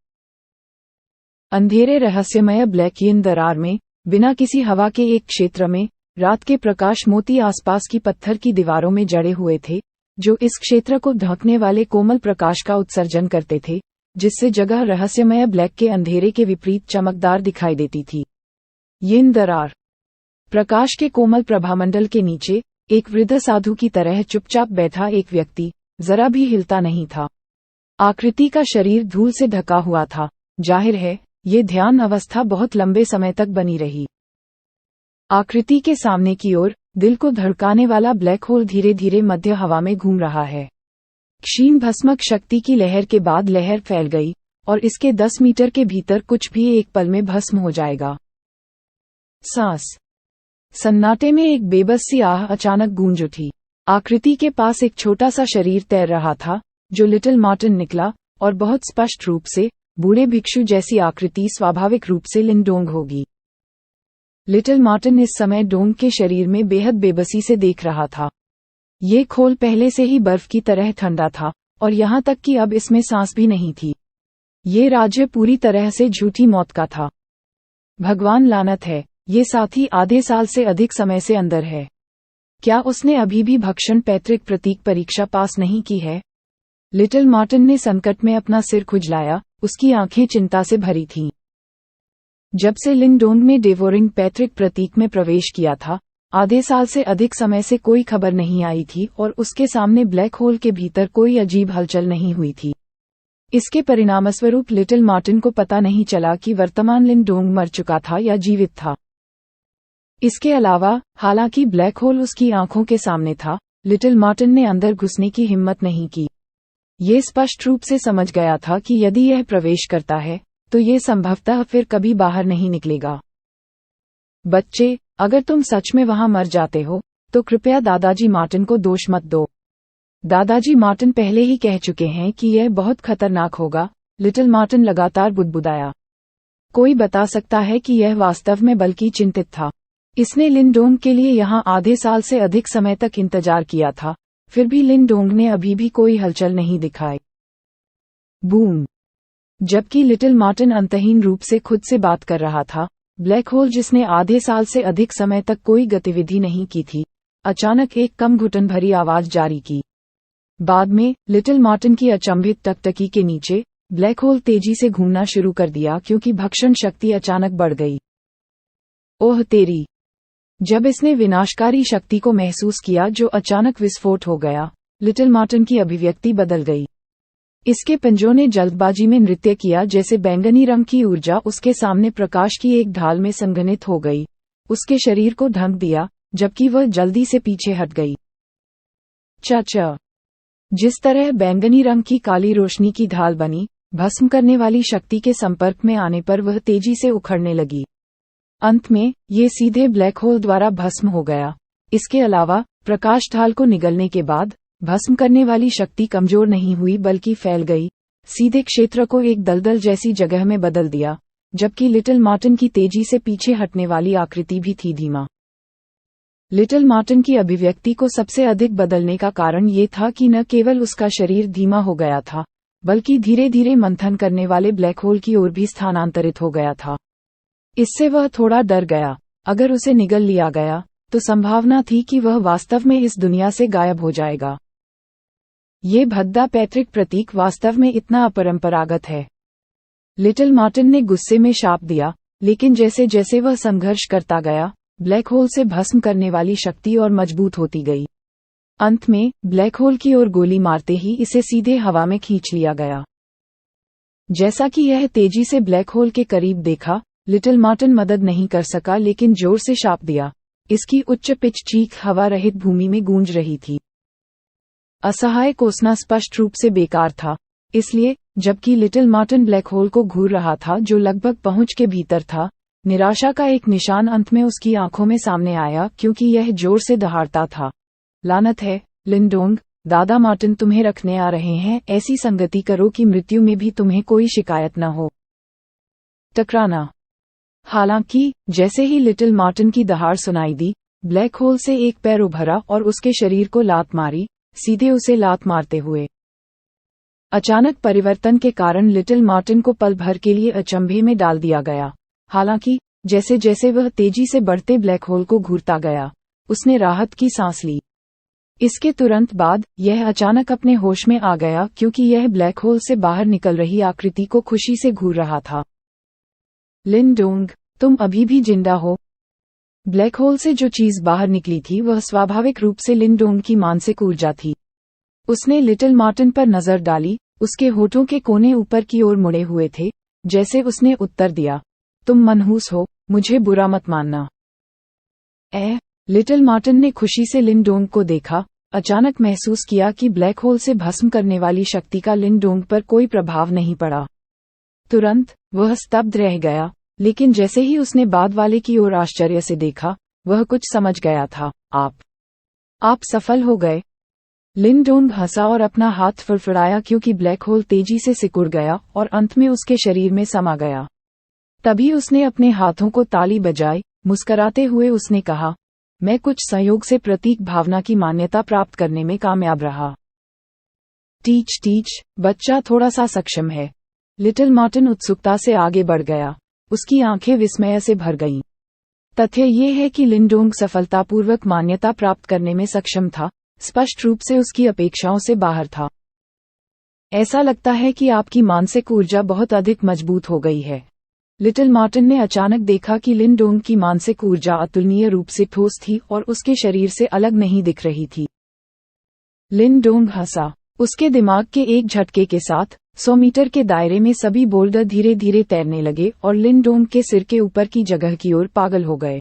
अंधेरे रहस्यमय ब्लैक यीन दरार में, बिना किसी हवा के एक क्षेत्र में, रात के प्रकाश मोती आसपास की पत्थर की दीवारों में जड़े हुए थे, जो इस क्षेत्र को ढकने वाले कोमल प्रकाश का उत्सर्जन करते थे, जिससे जगह रहस्यमय ब्लैक के अंधेरे के विपरीत चमकदार दिखाई देती थी। यिन दरार। प्रकाश के कोमल प्रभामंडल के नीचे एक वृद्ध साधु की तरह चुपचाप बैठा एक व्यक्ति जरा भी हिलता नहीं था। आकृति का शरीर धूल से ढका हुआ था। जाहिर है, ये ध्यान अवस्था बहुत लंबे समय तक बनी रही। आकृति के सामने की ओर दिल को धड़काने वाला ब्लैक होल धीरे धीरे मध्य हवा में घूम रहा है। क्षीण भस्मक शक्ति की लहर के बाद लहर फैल गई और इसके 10 मीटर के भीतर कुछ भी एक पल में भस्म हो जाएगा। सांस। सन्नाटे में एक बेबस सी आह अचानक गूंज उठी। आकृति के पास एक छोटा सा शरीर तैर रहा था, जो लिटिल मार्टिन निकला, और बहुत स्पष्ट रूप से बूढ़े भिक्षु जैसी आकृति स्वाभाविक रूप से लिनडोंग होगी। लिटिल मार्टिन इस समय डोंग के शरीर में बेहद बेबसी से देख रहा था। ये खोल पहले से ही बर्फ की तरह ठंडा था और यहाँ तक कि अब इसमें सांस भी नहीं थी। ये राज्य पूरी तरह से झूठी मौत का था। भगवान लानत है, ये साथी आधे साल से अधिक समय से अंदर है। क्या उसने अभी भी भक्षण पैतृक प्रतीक परीक्षा पास नहीं की है? लिटिल मार्टिन ने संकट में अपना सिर खुजलाया, उसकी आंखें चिंता से भरी थीं। जब से लिनडोंग ने डेवोरिंग पैतृक प्रतीक में प्रवेश किया था, आधे साल से अधिक समय से कोई खबर नहीं आई थी और उसके सामने ब्लैक होल के भीतर कोई अजीब हलचल नहीं हुई थी। इसके परिणामस्वरूप लिटिल मार्टिन को पता नहीं चला कि वर्तमान लिनडोंग मर चुका था या जीवित था। इसके अलावा, हालांकि ब्लैक होल उसकी आंखों के सामने था, लिटिल मार्टिन ने अंदर घुसने की हिम्मत नहीं की। ये स्पष्ट रूप से समझ गया था कि यदि यह प्रवेश करता है, तो ये संभवतः फिर कभी बाहर नहीं निकलेगा। बच्चे, अगर तुम सच में वहां मर जाते हो, तो कृपया दादाजी मार्टिन को दोष मत दो। दादाजी मार्टिन पहले ही कह चुके हैं कि यह बहुत खतरनाक होगा। लिटिल मार्टिन लगातार बुदबुदाया। कोई बता सकता है कि यह वास्तव में बल्कि चिंतित था। इसने लिनडोंग के लिए यहाँ आधे साल से अधिक समय तक इंतजार किया था, फिर भी लिनडोंग ने अभी भी कोई हलचल नहीं दिखाई। बूम। जबकि लिटिल मार्टिन अंतहीन रूप से खुद से बात कर रहा था, ब्लैक होल जिसने आधे साल से अधिक समय तक कोई गतिविधि नहीं की थी, अचानक एक कम घुटन भरी आवाज जारी की। बाद में, लिटिल मार्टिन की अचंभित टकटकी के नीचे, ब्लैक होल तेजी से घूमना शुरू कर दिया क्योंकि भक्षण शक्ति अचानक बढ़ गई। ओह तेरी! जब इसने विनाशकारी शक्ति को महसूस किया जो अचानक विस्फोट हो गया, लिटिल मार्टिन की अभिव्यक्ति बदल गई। इसके पंजों ने जल्दबाजी में नृत्य किया जैसे बैंगनी रंग की ऊर्जा उसके सामने प्रकाश की एक ढाल में संघनित हो गई, उसके शरीर को ढक दिया, जबकि वह जल्दी से पीछे हट गई। चाचा। जिस तरह बैंगनी रंग की काली रोशनी की ढाल बनी, भस्म करने वाली शक्ति के संपर्क में आने पर वह तेजी से उखड़ने लगी। अंत में, ये सीधे ब्लैक होल द्वारा भस्म हो गया। इसके अलावा, प्रकाश ढाल को निगलने के बाद, भस्म करने वाली शक्ति कमजोर नहीं हुई बल्कि फैल गई, सीधे क्षेत्र को एक दलदल जैसी जगह में बदल दिया, जबकि लिटिल मार्टिन की तेजी से पीछे हटने वाली आकृति भी थी धीमा। लिटिल मार्टिन की अभिव्यक्ति को सबसे अधिक बदलने का कारण ये था कि न केवल उसका शरीर धीमा हो गया था, बल्कि धीरे धीरे मंथन करने वाले ब्लैक होल की ओर भी स्थानांतरित हो गया था। इससे वह थोड़ा डर गया। अगर उसे निगल लिया गया, तो संभावना थी कि वह वास्तव में इस दुनिया से गायब हो जाएगा। ये भद्दा पैतृक प्रतीक वास्तव में इतना अपरंपरागत है। लिटिल मार्टिन ने गुस्से में शाप दिया, लेकिन जैसे जैसे वह संघर्ष करता गया, ब्लैक होल से भस्म करने वाली शक्ति और मजबूत होती गई। अंत में, ब्लैक होल की ओर गोली मारते ही इसे सीधे हवा में खींच लिया गया। जैसा कि यह तेजी से ब्लैक होल के करीब देखा, लिटिल मार्टिन मदद नहीं कर सका लेकिन जोर से शाप दिया। इसकी उच्च पिच चीख हवा रहित भूमि में गूंज रही थी। असहाय कोसना स्पष्ट रूप से बेकार था, इसलिए जबकि लिटिल मार्टिन ब्लैक होल को घूर रहा था जो लगभग पहुंच के भीतर था, निराशा का एक निशान अंत में उसकी आंखों में सामने आया क्योंकि यह जोर से दहाड़ता था। लानत है, लिनडोंग, दादा मार्टिन तुम्हें रखने आ रहे हैं। ऐसी संगति करो कि मृत्यु में भी तुम्हें कोई शिकायत न हो। टकराना। हालांकि, जैसे ही लिटिल मार्टिन की दहाड़ सुनाई दी, ब्लैक होल से एक पैर उभरा और उसके शरीर को लात मारी, सीधे उसे लात मारते हुए। अचानक परिवर्तन के कारण लिटिल मार्टिन को पल भर के लिए अचंभे में डाल दिया गया। हालांकि, जैसे जैसे वह तेजी से बढ़ते ब्लैक होल को घूरता गया, उसने राहत की सांस ली। इसके तुरंत बाद यह अचानक अपने होश में आ गया क्योंकि यह ब्लैक होल से बाहर निकल रही आकृति को खुशी से घूर रहा था। लिन डोंग, तुम अभी भी जिंदा हो। ब्लैक होल से जो चीज बाहर निकली थी वह स्वाभाविक रूप से लिन डोंग की मानसिक ऊर्जा थी। उसने लिटिल मार्टिन पर नजर डाली, उसके होठों के कोने ऊपर की ओर मुड़े हुए थे, जैसे उसने उत्तर दिया, तुम मनहूस हो, मुझे बुरा मत मानना। लिटिल मार्टिन ने खुशी से लिन डोंग को देखा, अचानक महसूस किया कि ब्लैक होल से भस्म करने वाली शक्ति का लिन डोंग पर कोई प्रभाव नहीं पड़ा। तुरंत वह स्तब्ध रह गया, लेकिन जैसे ही उसने बाद वाले की ओर आश्चर्य से देखा, वह कुछ समझ गया था। आप सफल हो गए। लिन डोंग हंसा और अपना हाथ फड़फड़ाया क्योंकि ब्लैक होल तेजी से सिकुड़ गया और अंत में उसके शरीर में समा गया। तभी उसने अपने हाथों को ताली बजाई, मुस्कराते हुए उसने कहा, मैं कुछ संयोग से प्रतीक भावना की मान्यता प्राप्त करने में कामयाब रहा। टीच, बच्चा थोड़ा सा सक्षम है। लिटिल मार्टिन उत्सुकता से आगे बढ़ गया, उसकी आंखें विस्मय से भर गईं। तथ्य ये है कि लिन डोंग सफलतापूर्वक मान्यता प्राप्त करने में सक्षम था, स्पष्ट रूप से उसकी अपेक्षाओं से बाहर था। ऐसा लगता है कि आपकी मानसिक ऊर्जा बहुत अधिक मजबूत हो गई है। लिटिल मार्टिन ने अचानक देखा कि लिन डोंग की मानसिक ऊर्जा अतुलनीय रूप से ठोस थी और उसके शरीर से अलग नहीं दिख रही थी। लिन डोंग हंसा। उसके दिमाग के एक झटके के साथ 100 मीटर के दायरे में सभी बोल्डर धीरे धीरे तैरने लगे और लिन डोंग के सिर के ऊपर की जगह की ओर पागल हो गए।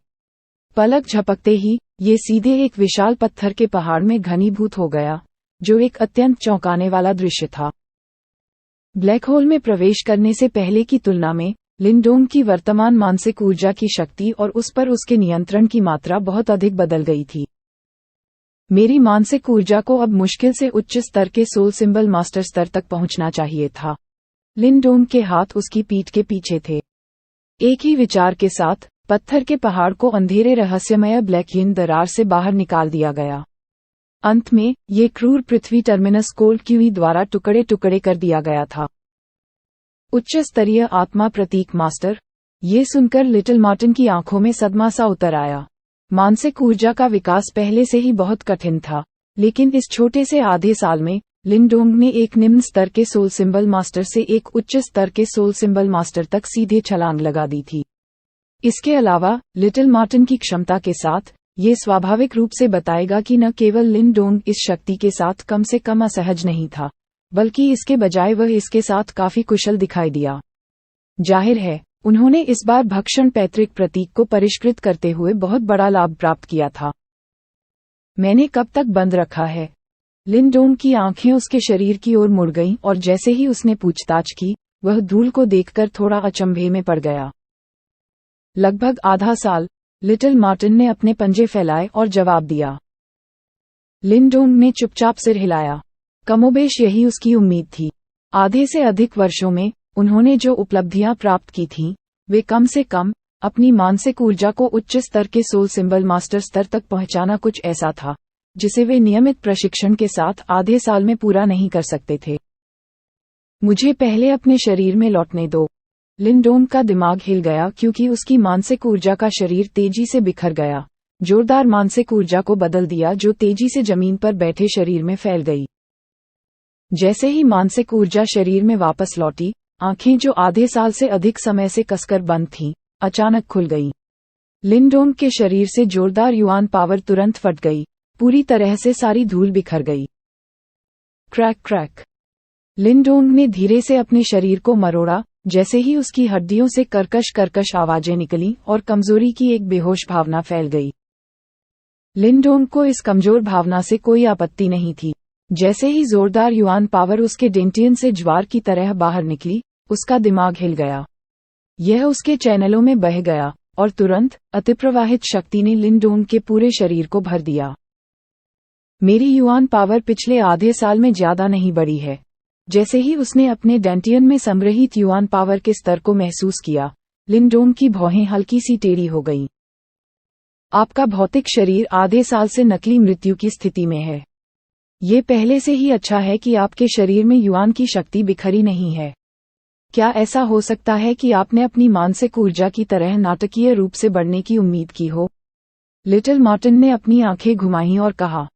पलक झपकते ही ये सीधे एक विशाल पत्थर के पहाड़ में घनीभूत हो गया, जो एक अत्यंत चौंकाने वाला दृश्य था। ब्लैक होल में प्रवेश करने से पहले की तुलना में लिन डोंग की वर्तमान मानसिक ऊर्जा की शक्ति और उस पर उसके नियंत्रण की मात्रा बहुत अधिक बदल गई थी। मेरी मानसिक ऊर्जा को अब मुश्किल से उच्च स्तर के सोल सिंबल मास्टर स्तर तक पहुंचना चाहिए था। लिन डोंग के हाथ उसकी पीठ के पीछे थे। एक ही विचार के साथ पत्थर के पहाड़ को अंधेरे रहस्यमय ब्लैक यिन दरार से बाहर निकाल दिया गया। अंत में ये क्रूर पृथ्वी टर्मिनस कोल्ड क्यूई द्वारा टुकड़े टुकड़े कर दिया गया था। उच्च स्तरीय आत्मा प्रतीक मास्टर। ये सुनकर लिटिल मार्टिन की आंखों में सदमा सा उतर आया। मानसिक ऊर्जा का विकास पहले से ही बहुत कठिन था, लेकिन इस छोटे से आधे साल में लिन डोंग ने एक निम्न स्तर के सोल सिंबल मास्टर से एक उच्च स्तर के सोल सिंबल मास्टर तक सीधे छलांग लगा दी थी। इसके अलावा लिटिल मार्टिन की क्षमता के साथ ये स्वाभाविक रूप से बताएगा कि न केवल लिन डोंग इस शक्ति के साथ कम से कम असहज नहीं था, बल्कि इसके बजाय वह इसके साथ काफी कुशल दिखाई दिया। जाहिर है, उन्होंने इस बार भक्षण पैतृक प्रतीक को परिष्कृत करते हुए बहुत बड़ा लाभ प्राप्त किया था। मैंने कब तक बंद रखा है? लिन डोंग की आंखें उसके शरीर की ओर मुड़ गईं और जैसे ही उसने पूछताछ की, वह धूल को देखकर थोड़ा अचंभे में पड़ गया। लगभग आधा साल, लिटिल मार्टिन ने अपने पंजे फैलाए और जवाब दिया। लिन डोंग ने चुपचाप सिर हिलाया। कमोबेश यही उसकी उम्मीद थी। आधे से अधिक वर्षों में उन्होंने जो उपलब्धियां प्राप्त की थीं, वे कम से कम अपनी मानसिक ऊर्जा को उच्च स्तर के सोल सिंबल मास्टर स्तर तक पहुंचाना कुछ ऐसा था जिसे वे नियमित प्रशिक्षण के साथ आधे साल में पूरा नहीं कर सकते थे। मुझे पहले अपने शरीर में लौटने दो। लिन डोंग का दिमाग हिल गया क्योंकि उसकी मानसिक ऊर्जा का शरीर तेजी से बिखर गया, जोरदार मानसिक ऊर्जा को बदल दिया जो तेजी से जमीन पर बैठे शरीर में फैल गई। जैसे ही मानसिक ऊर्जा शरीर में वापस लौटी, आंखें जो आधे साल से अधिक समय से कसकर बंद थीं, अचानक खुल गईं। लिन डोंग के शरीर से जोरदार युआन पावर तुरंत फट गई, पूरी तरह से सारी धूल बिखर गई। Crack crack. लिन डोंग ने धीरे से अपने शरीर को मरोड़ा, जैसे ही उसकी हड्डियों से कर्कश कर्कश आवाजें निकलीं और कमजोरी की एक बेहोश भावना फैल गई। लिन डोंग को इस कमजोर भावना से कोई आपत्ति नहीं थी। जैसे ही जोरदार युआन पावर उसके डेंटियन से ज्वार की तरह बाहर निकली, उसका दिमाग हिल गया। यह उसके चैनलों में बह गया और तुरंत अतिप्रवाहित शक्ति ने लिन डोंग के पूरे शरीर को भर दिया। मेरी युआन पावर पिछले आधे साल में ज्यादा नहीं बढ़ी है। जैसे ही उसने अपने डेंटियन में संग्रहित युआन पावर के स्तर को महसूस किया, लिन डोंग की भौहें हल्की सी टेढ़ी हो गईं। आपका भौतिक शरीर आधे साल से नकली मृत्यु की स्थिति में है। ये पहले से ही अच्छा है कि आपके शरीर में युआन की शक्ति बिखरी नहीं है। क्या ऐसा हो सकता है कि आपने अपनी मानसिक ऊर्जा की तरह नाटकीय रूप से बढ़ने की उम्मीद की हो? लिटिल मार्टिन ने अपनी आंखें घुमाईं और कहा,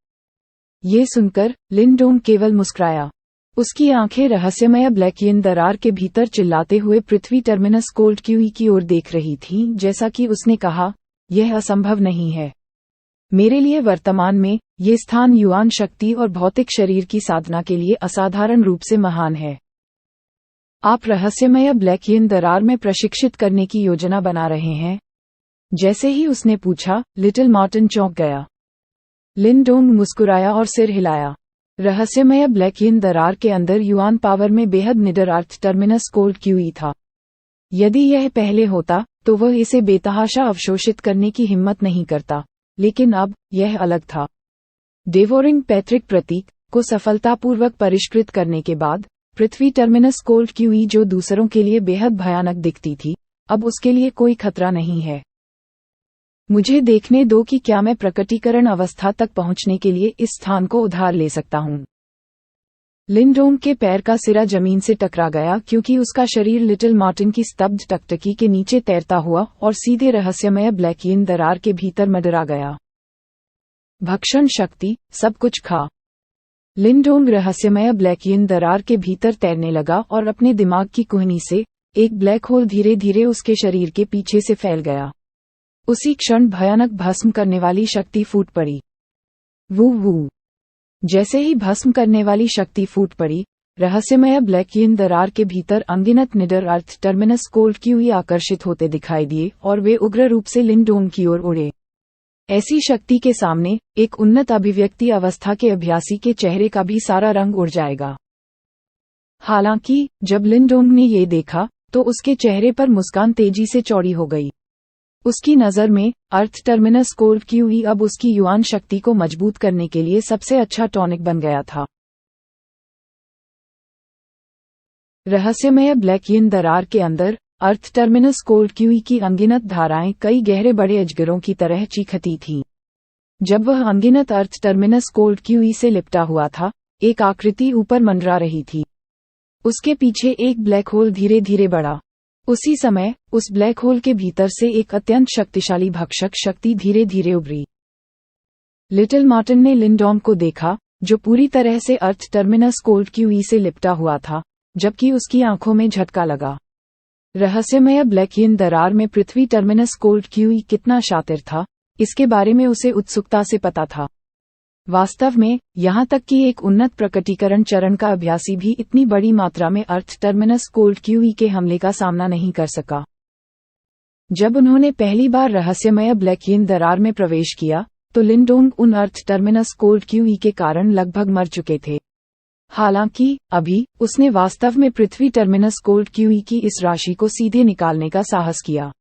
ये सुनकर लिनडोंग केवल मुस्कुराया। उसकी आंखें रहस्यमय ब्लैकियन दरार के भीतर चिल्लाते हुए पृथ्वी टर्मिनस कोल्ड क्यूई की ओर देख रही थीं, जैसा कि उसने कहा, यह असंभव नहीं है। मेरे लिए वर्तमान में ये स्थान युआन शक्ति और भौतिक शरीर की साधना के लिए असाधारण रूप से महान है। आप रहस्यमय ब्लैकियन दरार में प्रशिक्षित करने की योजना बना रहे हैं? जैसे ही उसने पूछा, लिटिल मार्टिन चौंक गया। लिनडोंग मुस्कुराया और सिर हिलाया। रहस्यमय ब्लैकियन दरार के अंदर युआन पावर में बेहद निडर अर्थ टर्मिनस कोल्ड क्यूई था। यदि यह पहले होता तो वह इसे बेतहाशा अवशोषित करने की हिम्मत नहीं करता, लेकिन अब यह अलग था। डेवोरिंग पैट्रिक प्रतीक को सफलतापूर्वक परिष्कृत करने के बाद पृथ्वी टर्मिनस कोल्ड क्यूई, जो दूसरों के लिए बेहद भयानक दिखती थी, अब उसके लिए कोई खतरा नहीं है। मुझे देखने दो कि क्या मैं प्रकटीकरण अवस्था तक पहुंचने के लिए इस स्थान को उधार ले सकता हूं। लिनडोंग के पैर का सिरा जमीन से टकरा गया, क्योंकि उसका शरीर लिटिल मार्टिन की स्तब्ध टकटकी के नीचे तैरता हुआ और सीधे रहस्यमय ब्लैकियन दरार के भीतर मडरा गया। भक्षण शक्ति, सब कुछ खा। लिनडोंग रहस्यमय ब्लैकियन दरार के भीतर तैरने लगा और अपने दिमाग की कुहनी से एक ब्लैक होल धीरे धीरे उसके शरीर के पीछे से फैल गया। उसी क्षण भयानक भस्म करने वाली शक्ति फूट पड़ी। वू वू। जैसे ही भस्म करने वाली शक्ति फूट पड़ी, रहस्यमय ब्लैकियन दरार के भीतर अनगिनत निडर अर्थ टर्मिनस कोल्ड क्यूई आकर्षित होते दिखाई दिए और वे उग्र रूप से लिनडोंग की ओर उड़े। ऐसी शक्ति के सामने एक उन्नत अभिव्यक्ति अवस्था के अभ्यासी के चेहरे का भी सारा रंग उड़ जाएगा। हालांकि जब लिनडोंग ने ये देखा तो उसके चेहरे पर मुस्कान तेजी से चौड़ी हो गई। उसकी नज़र में अर्थ टर्मिनस कोल्ड क्यूई अब उसकी युआन शक्ति को मजबूत करने के लिए सबसे अच्छा टॉनिक बन गया था। रहस्यमय ब्लैकियन दरार के अंदर अर्थ टर्मिनस कोल्ड क्यूई की अनगिनत धाराएं कई गहरे बड़े अजगरों की तरह चीखती थीं। जब वह अनगिनत अर्थ टर्मिनस कोल्ड क्यूई से लिपटा हुआ था, एक आकृति ऊपर मंडरा रही थी। उसके पीछे एक ब्लैक होल धीरे धीरे बढ़ा। उसी समय उस ब्लैक होल के भीतर से एक अत्यंत शक्तिशाली भक्षक शक्ति धीरे धीरे उभरी। लिटिल मार्टिन ने लिनडोंग को देखा, जो पूरी तरह से अर्थ टर्मिनस कोल्ड क्यूई से लिपटा हुआ था, जबकि उसकी आंखों में झटका लगा। रहस्यमय ब्लैकियन दरार में पृथ्वी टर्मिनस कोल्ड क्यूई कितना शातिर था, इसके बारे में उसे उत्सुकता से पता था। वास्तव में यहाँ तक कि एक उन्नत प्रकटीकरण चरण का अभ्यासी भी इतनी बड़ी मात्रा में अर्थ टर्मिनस कोल्ड क्यूई के हमले का सामना नहीं कर सका। जब उन्होंने पहली बार रहस्यमय ब्लैकियन दरार में प्रवेश किया तो लिनडोंग उन अर्थ टर्मिनस कोल्ड क्यूई के कारण लगभग मर चुके थे। हालांकि अभी उसने वास्तव में पृथ्वी टर्मिनस कोल्ड क्यूई की इस राशि को सीधे निकालने का साहस किया।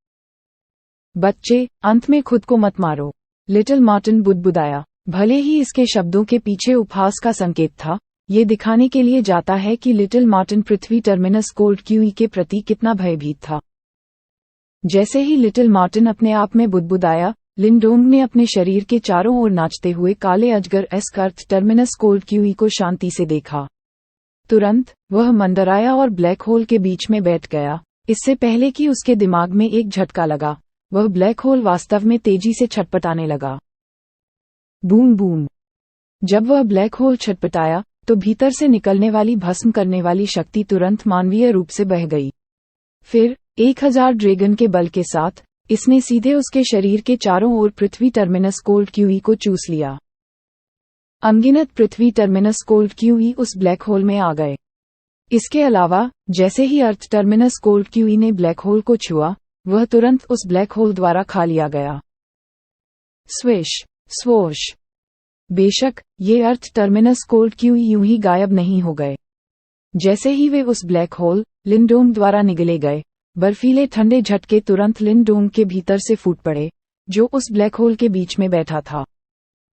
बच्चे, अंत में खुद को मत मारो, लिटिल मार्टिन बुदबुदाया। भले ही इसके शब्दों के पीछे उपहास का संकेत था, ये दिखाने के लिए जाता है कि लिटिल मार्टिन पृथ्वी टर्मिनस कोल्ड क्यूई के प्रति कितना भयभीत था। जैसे ही लिटिल मार्टिन अपने आप में बुदबुदाया, लिनडोंग ने अपने शरीर के चारों ओर नाचते हुए काले अजगर एस्क अर्थ टर्मिनस कोल्ड क्यूई को शांति से देखा। तुरंत वह मंडराया और ब्लैक होल के बीच में बैठ गया। इससे पहले कि उसके दिमाग में एक झटका लगा, वह ब्लैक होल वास्तव में तेजी से छटपटाने लगा। Boom boom. जब वह ब्लैक होल छटपटाया तो भीतर से निकलने वाली भस्म करने वाली शक्ति तुरंत मानवीय रूप से बह गई। फिर 1000 ड्रैगन के बल के साथ इसने सीधे उसके शरीर के चारों ओर पृथ्वी टर्मिनस कोल्ड क्यूई को चूस लिया। अनगिनत पृथ्वी टर्मिनस कोल्ड क्यूई उस ब्लैक होल में आ गए। इसके अलावा जैसे ही अर्थ टर्मिनस कोल्ड क्यूई ने ब्लैक होल को छुआ, वह तुरंत उस ब्लैक होल द्वारा खा लिया गया। Swish swoosh. बेशक ये अर्थ टर्मिनस कोल्ड क्यूई यूं ही गायब नहीं हो गए। जैसे ही वे उस ब्लैक होल लिनडोंग द्वारा निगले गए, बर्फीले ठंडे झटके तुरंत लिनडोंग के भीतर से फूट पड़े, जो उस ब्लैक होल के बीच में बैठा था।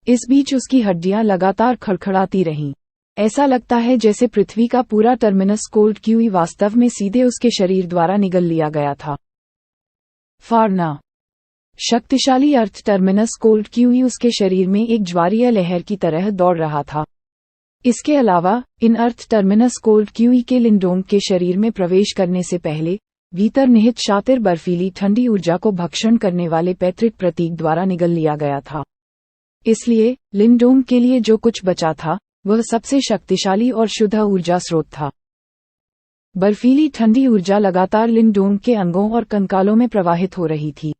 इस बीच उसकी हड्डियां लगातार खड़खड़ाती रहीं। ऐसा लगता है जैसे पृथ्वी का पूरा टर्मिनस कोल्ड क्यूई वास्तव में सीधे उसके शरीर द्वारा निगल लिया गया था। फाड़ना। शक्तिशाली अर्थ टर्मिनस कोल्ड क्यूई उसके शरीर में एक ज्वारीय लहर की तरह दौड़ रहा था। इसके अलावा इन अर्थ टर्मिनस कोल्ड क्यूई के लिनडोंग के शरीर में प्रवेश करने से पहले भीतर निहित शातिर बर्फीली ठंडी ऊर्जा को भक्षण करने वाले पैतृक प्रतीक द्वारा निगल लिया गया था। इसलिए लिनडोंग के लिए जो कुछ बचा था वह सबसे शक्तिशाली और शुद्ध ऊर्जा स्रोत था। बर्फीली ठंडी ऊर्जा लगातार लिनडोंग के अंगों और कंकालों में प्रवाहित हो रही थी।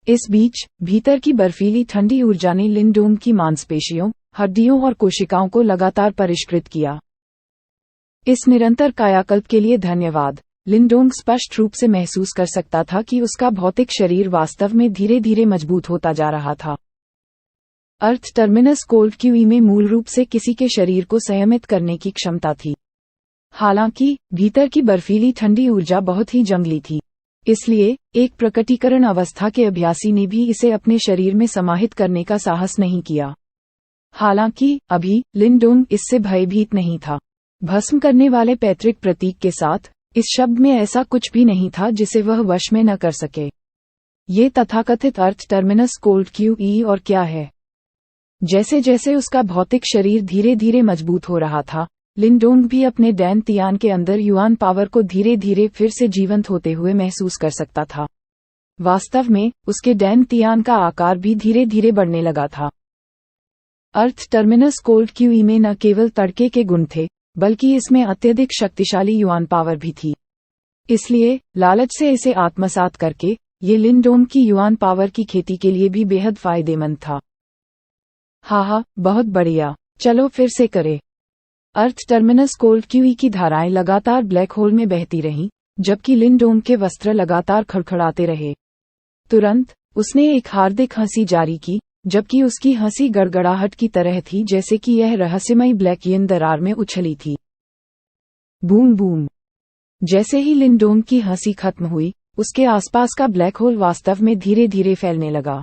इस बीच भीतर की बर्फीली ठंडी ऊर्जा ने लिनडोंग की मांसपेशियों, हड्डियों और कोशिकाओं को लगातार परिष्कृत किया। इस निरंतर कायाकल्प के लिए धन्यवाद। लिनडोंग स्पष्ट रूप से महसूस कर सकता था कि उसका भौतिक शरीर वास्तव में धीरे धीरे मजबूत होता जा रहा था। अर्थ टर्मिनस कोल्ड क्यूई में मूल रूप से किसी के शरीर को संयमित करने की क्षमता थी। हालांकि भीतर की बर्फीली ठंडी ऊर्जा बहुत ही जंगली थी, इसलिए एक प्रकटीकरण अवस्था के अभ्यासी ने भी इसे अपने शरीर में समाहित करने का साहस नहीं किया। हालांकि अभी लिनडोंग इससे भयभीत नहीं था। भस्म करने वाले पैतृक प्रतीक के साथ इस शब्द में ऐसा कुछ भी नहीं था जिसे वह वश में न कर सके। ये तथाकथित अर्थ टर्मिनस कोल्ड क्यूई और क्या है? जैसे जैसे उसका भौतिक शरीर धीरे धीरे मजबूत हो रहा था, लिनडोंग भी अपने डैन तियान के अंदर युआन पावर को धीरे धीरे फिर से जीवंत होते हुए महसूस कर सकता था। वास्तव में उसके डैन तियान का आकार भी धीरे धीरे बढ़ने लगा था। अर्थ टर्मिनस कोल्ड क्यूई में न केवल तड़के के गुण थे, बल्कि इसमें अत्यधिक शक्तिशाली युआन पावर भी थी। इसलिए लालच से इसे आत्मसात करके ये लिनडोंग की युआन पावर की खेती के लिए भी बेहद फायदेमंद था। हाँ, बहुत बढ़िया, चलो फिर से करें। अर्थ टर्मिनस कोल्ड क्यूई की धाराएं लगातार ब्लैक होल में बहती रहीं, जबकि लिनडोंग के वस्त्र लगातार खड़खड़ाते रहे। तुरंत उसने एक हार्दिक हंसी जारी की, जबकि उसकी हंसी गड़गड़ाहट की तरह थी जैसे कि यह रहस्यमयी ब्लैक येन दरार में उछली थी। Boom boom. जैसे ही लिनडोंग की हंसी खत्म हुई, उसके आसपास का ब्लैक होल वास्तव में धीरे धीरे फैलने लगा।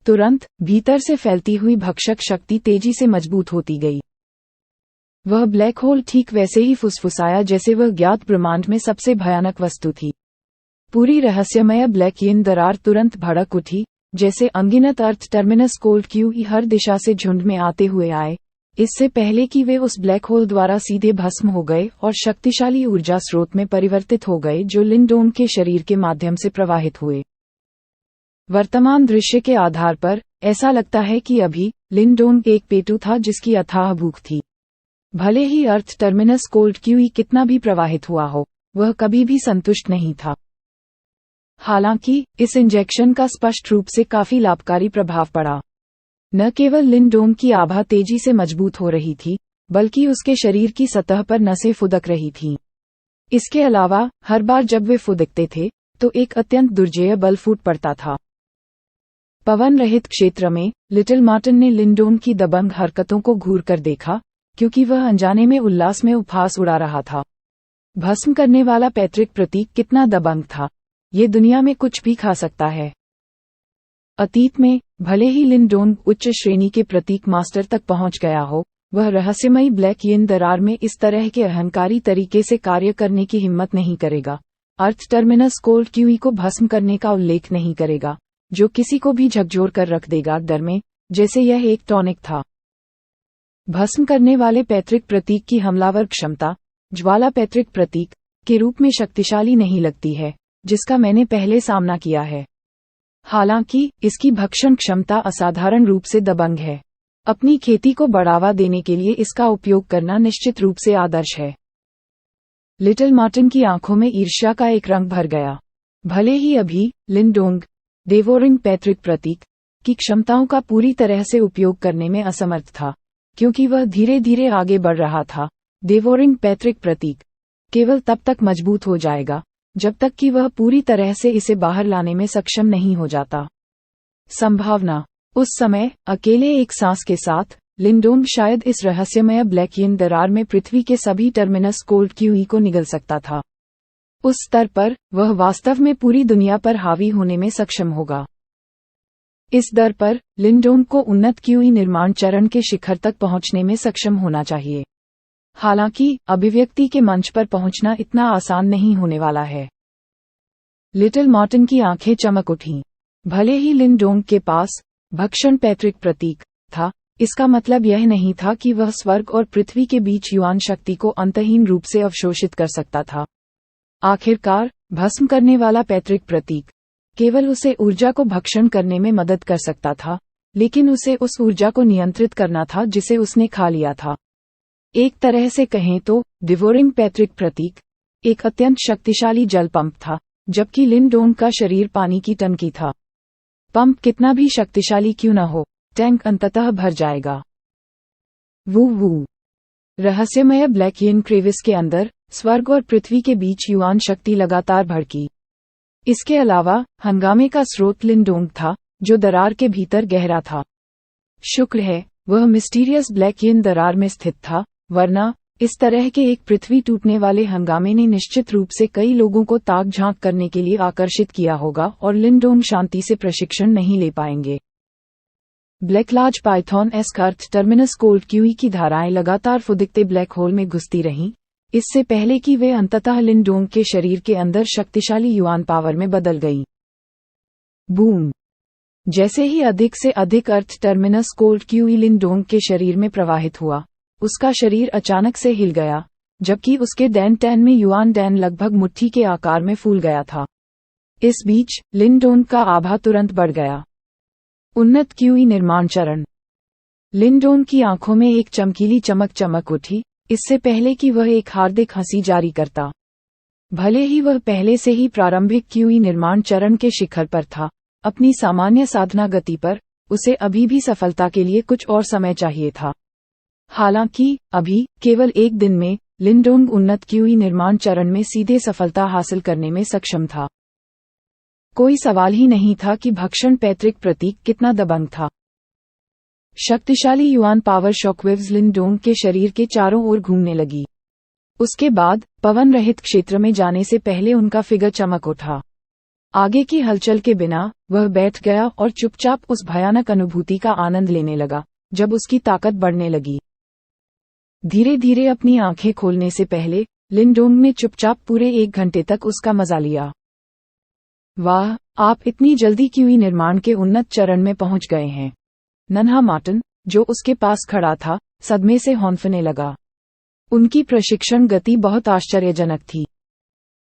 तुरंत भीतर से फैलती हुई भक्षक शक्ति तेजी से मजबूत होती गई। वह ब्लैक होल ठीक वैसे ही फुसफुसाया जैसे वह ज्ञात ब्रह्मांड में सबसे भयानक वस्तु थी। पूरी रहस्यमय ब्लैक येन दरार तुरंत भड़क उठी, जैसे अनगिनत अर्थ टर्मिनस कोल्ड क्यूई हर दिशा से झुंड में आते हुए आए, इससे पहले कि वे उस ब्लैक होल द्वारा सीधे भस्म हो गए और शक्तिशाली ऊर्जा स्रोत में परिवर्तित हो गए जो लिनडोंग के शरीर के माध्यम से प्रवाहित हुए। वर्तमान दृश्य के आधार पर ऐसा लगता है कि अभी लिनडोंग एक पेटू था जिसकी अथाह भूख थी। भले ही अर्थ टर्मिनस कोल्ड क्यूई कितना भी प्रवाहित हुआ हो, वह कभी भी संतुष्ट नहीं था। हालांकि इस इंजेक्शन का स्पष्ट रूप से काफी लाभकारी प्रभाव पड़ा। न केवल लिनडोंग की आभा तेजी से मजबूत हो रही थी, बल्कि उसके शरीर की सतह पर नसें फुदक रही थीं। इसके अलावा हर बार जब वे फुदकते थे, तो एक अत्यंत दुर्जेय बल फूट पड़ता था। पवन रहित क्षेत्र में लिटिल मार्टिन ने लिनडोंग की दबंग हरकतों को घूर कर देखा, क्योंकि वह अनजाने में उल्लास में उपहास उड़ा रहा था। भस्म करने वाला पैतृक प्रतीक कितना दबंग था, ये दुनिया में कुछ भी खा सकता है। अतीत में भले ही लिनडोंग उच्च श्रेणी के प्रतीक मास्टर तक पहुंच गया हो, वह रहस्यमयी ब्लैक येन दरार में इस तरह के अहंकारी तरीके से कार्य करने की हिम्मत नहीं करेगा। अर्थ टर्मिनस कोल्ड क्यूई को भस्म करने का उल्लेख नहीं करेगा, जो किसी को भी झकझोर कर रख देगा डर में, जैसे यह एक टॉनिक था। भस्म करने वाले पैतृक प्रतीक की हमलावर क्षमता ज्वाला पैतृक प्रतीक के रूप में शक्तिशाली नहीं लगती है, जिसका मैंने पहले सामना किया है। हालांकि इसकी भक्षण क्षमता असाधारण रूप से दबंग है। अपनी खेती को बढ़ावा देने के लिए इसका उपयोग करना निश्चित रूप से आदर्श है। लिटिल मार्टिन की आंखों में ईर्ष्या का एक रंग भर गया। भले ही अभी लिनडोंग डेवोरिंग पैतृक प्रतीक की क्षमताओं का पूरी तरह से उपयोग करने में असमर्थ था, क्योंकि वह धीरे धीरे आगे बढ़ रहा था। डेवोरिंग पैतृक प्रतीक केवल तब तक मजबूत हो जाएगा जब तक कि वह पूरी तरह से इसे बाहर लाने में सक्षम नहीं हो जाता। संभावना उस समय अकेले एक सांस के साथ लिनडोंग शायद इस रहस्यमय ब्लैक येन दरार में पृथ्वी के सभी टर्मिनस कोल्ड क्यूई को निगल सकता था। उस स्तर पर वह वास्तव में पूरी दुनिया पर हावी होने में सक्षम होगा। इस दर पर लिनडोंग को उन्नत क्यूई निर्माण चरण के शिखर तक पहुंचने में सक्षम होना चाहिए। हालांकि अभिव्यक्ति के मंच पर पहुंचना इतना आसान नहीं होने वाला है। लिटिल मार्टिन की आंखें चमक उठीं। भले ही लिनडोंग के पास भक्षण पैतृक प्रतीक था, इसका मतलब यह नहीं था कि वह स्वर्ग और पृथ्वी के बीच युआन शक्ति को अंतहीन रूप से अवशोषित कर सकता था। आखिरकार भस्म करने वाला पैतृक प्रतीक केवल उसे ऊर्जा को भक्षण करने में मदद कर सकता था, लेकिन उसे उस ऊर्जा को नियंत्रित करना था जिसे उसने खा लिया था। एक तरह से कहें तो डिवोरिंग पैट्रिक प्रतीक एक अत्यंत शक्तिशाली जल पंप था, जबकि लिंडोंग का शरीर पानी की टंकी था। पंप कितना भी शक्तिशाली क्यों न हो, टैंक अंततः भर जाएगा। वू वू। रहस्यमय ब्लैक यिन क्रेविस के अंदर स्वर्ग और पृथ्वी के बीच युआन शक्ति लगातार भड़की। इसके अलावा हंगामे का स्रोत लिंडोंग था, जो दरार के भीतर गहरा था। शुक्र है वह मिस्टीरियस ब्लैक यिन दरार में स्थित था, वरना इस तरह के एक पृथ्वी टूटने वाले हंगामे ने निश्चित रूप से कई लोगों को ताक झांक करने के लिए आकर्षित किया होगा और लिंडोंग शांति से प्रशिक्षण नहीं ले पाएंगे। ब्लैक लार्ज पाइथन एस्क अर्थ टर्मिनस कोल्ड क्यूई की धाराएं लगातार फुदकते ब्लैक होल में घुसती रहीं, इससे पहले कि वे अंततः लिंडोंग के शरीर के अंदर शक्तिशाली युआन पावर में बदल गईं। बूम। जैसे ही अधिक से अधिक अर्थ टर्मिनस कोल्ड क्यूई लिंडोंग के शरीर में प्रवाहित हुआ, उसका शरीर अचानक से हिल गया, जबकि उसके डैन टैन में युआन डैन लगभग मुट्ठी के आकार में फूल गया था। इस बीच लिंडोंग का आभा तुरंत बढ़ गया। उन्नत क्यूई निर्माण चरण। लिंडोंग की आंखों में एक चमकीली चमक चमक उठी, इससे पहले कि वह एक हार्दिक हंसी जारी करता। भले ही वह पहले से ही प्रारंभिक क्यूई निर्माण चरण के शिखर पर था, अपनी सामान्य साधना गति पर उसे अभी भी सफलता के लिए कुछ और समय चाहिए था। हालांकि अभी केवल एक दिन में लिंडोंग उन्नत क्यूई निर्माण चरण में सीधे सफलता हासिल करने में सक्षम था। कोई सवाल ही नहीं था कि भक्षण पैट्रिक प्रतीक कितना दबंग था। शक्तिशाली युआन पावर शॉकवेव्स लिंडोंग के शरीर के चारों ओर घूमने लगी। उसके बाद पवन रहित क्षेत्र में जाने से पहले उनका फिगर चमक उठा। आगे की हलचल के बिना वह बैठ गया और चुपचाप उस भयानक अनुभूति का आनंद लेने लगा, जब उसकी ताकत बढ़ने लगी। धीरे धीरे अपनी आंखें खोलने से पहले लिंडोंग ने चुपचाप पूरे 1 घंटे तक उसका मजा लिया। वाह, आप इतनी जल्दी क्यूई निर्माण के उन्नत चरण में पहुंच गए हैं। नन्हा मार्टिन, जो उसके पास खड़ा था, सदमे से हौंफने लगा। उनकी प्रशिक्षण गति बहुत आश्चर्यजनक थी।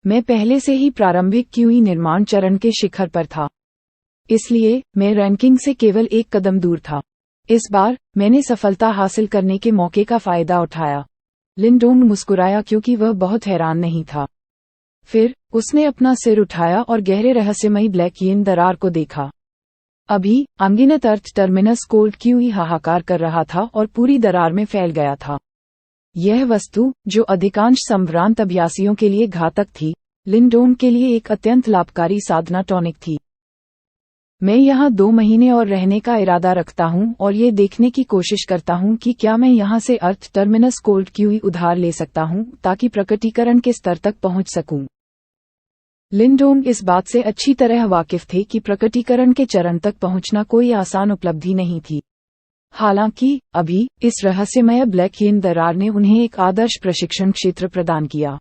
मैं पहले से ही प्रारंभिक क्यूई निर्माण चरण के शिखर पर था, इसलिए मैं रैंकिंग से केवल 1 कदम दूर था। इस बार मैंने सफलता हासिल करने के मौके का फायदा उठाया। लिंडोंग मुस्कुराया क्योंकि वह बहुत हैरान नहीं था। फिर उसने अपना सिर उठाया और गहरे रहस्यमयी ब्लैक यिन दरार को देखा। अभी अनगिनत अर्थ टर्मिनस कोल्ड क्यूई हाहाकार कर रहा था और पूरी दरार में फैल गया था। यह वस्तु, जो अधिकांश संभ्रांत अभ्यासियों के लिए घातक थी, लिंडोंग के लिए एक अत्यंत लाभकारी साधना टॉनिक थी। मैं यहाँ 2 महीने और रहने का इरादा रखता हूँ और ये देखने की कोशिश करता हूँ कि क्या मैं यहाँ से अर्थ टर्मिनस कोल्ड क्यूई उधार ले सकता हूँ ताकि प्रकटीकरण के स्तर तक पहुँच सकूँ। लिंडोंग इस बात से अच्छी तरह वाकिफ थे कि प्रकटीकरण के चरण तक पहुँचना कोई आसान उपलब्धि नहीं थी। हालांकि अभी इस रहस्यमय ब्लैक यिन दरार ने उन्हें एक आदर्श प्रशिक्षण क्षेत्र प्रदान किया।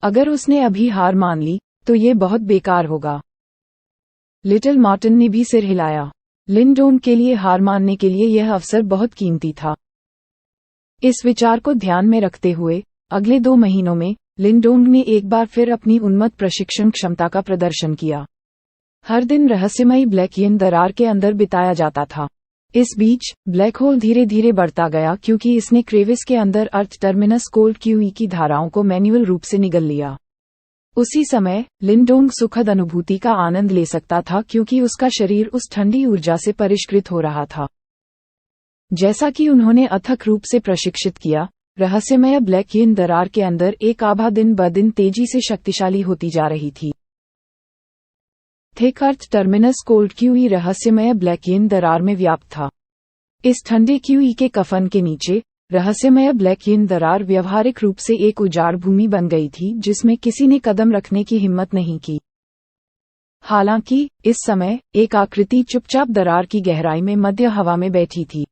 अगर उसने अभी हार मान ली तो ये बहुत बेकार होगा। लिटिल मार्टिन ने भी सिर हिलाया। लिंडोंग के लिए हार मानने के लिए यह अवसर बहुत कीमती था। इस विचार को ध्यान में रखते हुए अगले 2 महीनों में लिंडोंग ने एक बार फिर अपनी उन्मत्त प्रशिक्षण क्षमता का प्रदर्शन किया। हर दिन रहस्यमयी ब्लैक यिन दरार के अंदर बिताया जाता था। इस बीच ब्लैक होल धीरे धीरे बढ़ता गया क्योंकि इसने क्रेविस के अंदर अर्थ टर्मिनस कोल्ड क्यूई की धाराओं को मैन्युअल रूप से निगल लिया। उसी समय लिंडोंग सुखद अनुभूति का आनंद ले सकता था क्योंकि उसका शरीर उस ठंडी ऊर्जा से परिष्कृत हो रहा था। जैसा कि उन्होंने अथक रूप से प्रशिक्षित किया, रहस्यमय ब्लैक यिन दरार के अंदर एक आभा दिन ब दिन तेजी से शक्तिशाली होती जा रही थी। थिक अर्थ टर्मिनस कोल्ड क्यूई रहस्यमय ब्लैक यिन दरार में व्याप्त था। इस ठंडे क्यूई के कफन के नीचे रहस्यमय ब्लैक यिन दरार व्यवहारिक रूप से एक उजाड़ भूमि बन गई थी जिसमें किसी ने कदम रखने की हिम्मत नहीं की। हालांकि इस समय एक आकृति चुपचाप दरार की गहराई में मध्य हवा में बैठी थी।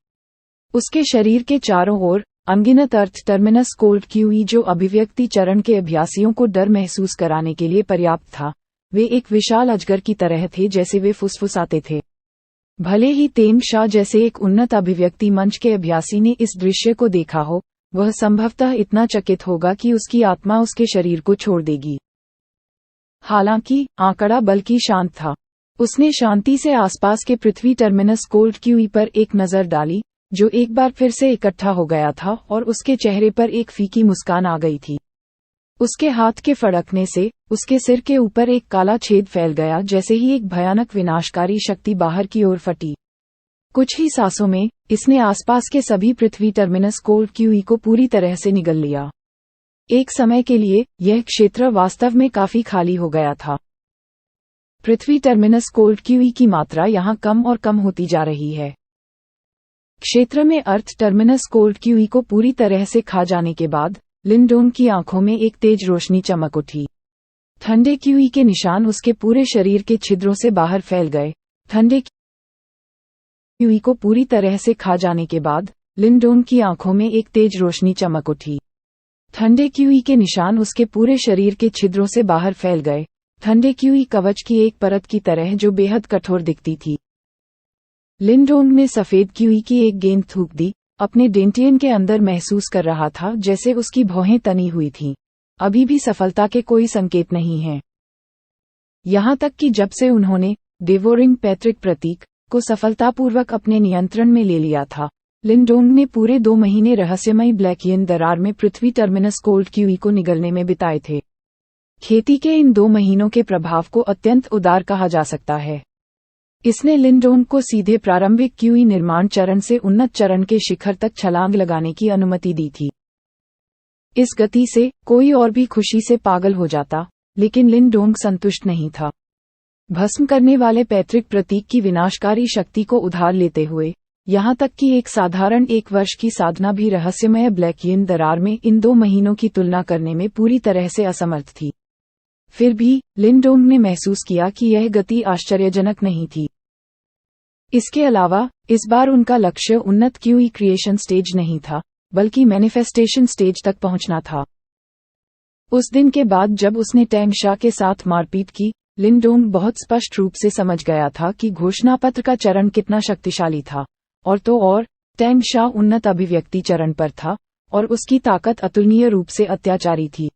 उसके शरीर के चारों ओर अनगिनत अर्थ टर्मिनस कोल्ड क्यूई, जो अभिव्यक्ति चरण के अभ्यासियों को डर महसूस कराने के लिए पर्याप्त था। वे एक विशाल अजगर की तरह थे जैसे वे फुसफुसाते थे। भले ही तेम शाह जैसे एक उन्नत अभिव्यक्ति मंच के अभ्यासी ने इस दृश्य को देखा हो, वह संभवतः इतना चकित होगा कि उसकी आत्मा उसके शरीर को छोड़ देगी। हालांकि आंकड़ा बल्कि शांत था। उसने शांति से आसपास के पृथ्वी टर्मिनस कोल्ड क्यूई पर एक नज़र डाली, जो एक बार फिर से इकट्ठा हो गया था, और उसके चेहरे पर एक फीकी मुस्कान आ गई थी। उसके हाथ के फड़कने से उसके सिर के ऊपर एक काला छेद फैल गया, जैसे ही एक भयानक विनाशकारी शक्ति बाहर की ओर फटी। कुछ ही सांसों में इसने आसपास के सभी पृथ्वी टर्मिनस कोल्ड क्यूई को पूरी तरह से निगल लिया। एक समय के लिए यह क्षेत्र वास्तव में काफी खाली हो गया था। पृथ्वी टर्मिनस कोल्ड क्यूई की मात्रा यहां कम और कम होती जा रही है। क्षेत्र में अर्थ टर्मिनस कोल्ड क्यूई को पूरी तरह से खा जाने के बाद लिंडोंग की आंखों में एक तेज रोशनी चमक उठी। ठंडे क्यूई के निशान उसके पूरे शरीर के छिद्रों से बाहर फैल गए। ठंडे क्यूई को पूरी तरह से खा जाने के बाद लिंडोंग की आंखों में एक तेज रोशनी चमक उठी। ठंडे क्यूई के निशान उसके पूरे शरीर के छिद्रों से बाहर फैल गए। ठंडे क्यूई कवच की एक परत की तरह जो बेहद कठोर दिखती थी। लिंडोंग ने सफेद क्यूई की एक गेंद थूक दी। अपने डेंटियन के अंदर महसूस कर रहा था जैसे उसकी भौहें तनी हुई थीं। अभी भी सफलता के कोई संकेत नहीं हैं। यहां तक कि जब से उन्होंने डेवोरिंग पैट्रिक प्रतीक को सफलतापूर्वक अपने नियंत्रण में ले लिया था, लिंडोंग ने पूरे 2 महीने रहस्यमयी ब्लैकियन दरार में पृथ्वी टर्मिनस कोल्ड क्यूई को निगलने में बिताए थे। खेती के इन 2 महीनों के प्रभाव को अत्यंत उदार कहा जा सकता है। इसने लिंडोंग को सीधे प्रारंभिक क्यूई निर्माण चरण से उन्नत चरण के शिखर तक छलांग लगाने की अनुमति दी थी। इस गति से कोई और भी खुशी से पागल हो जाता, लेकिन लिंडोंग संतुष्ट नहीं था। भस्म करने वाले पैट्रिक प्रतीक की विनाशकारी शक्ति को उधार लेते हुए, यहां तक कि एक साधारण 1 वर्ष की साधना भी रहस्यमय ब्लैकियन दरार में इन 2 महीनों की तुलना करने में पूरी तरह से असमर्थ थी। फिर भी लिंडोंग ने महसूस किया कि यह गति आश्चर्यजनक नहीं थी। इसके अलावा इस बार उनका लक्ष्य उन्नत क्यूई क्रिएशन स्टेज नहीं था, बल्कि मैनिफेस्टेशन स्टेज तक पहुंचना था। उस दिन के बाद जब उसने टैंग शा के साथ मारपीट की, लिंडोंग बहुत स्पष्ट रूप से समझ गया था कि घोषणापत्र का चरण कितना शक्तिशाली था। और तो और टैंग शा उन्नत अभिव्यक्ति चरण पर था, और उसकी ताकत अतुलनीय रूप से अत्याचारी थी।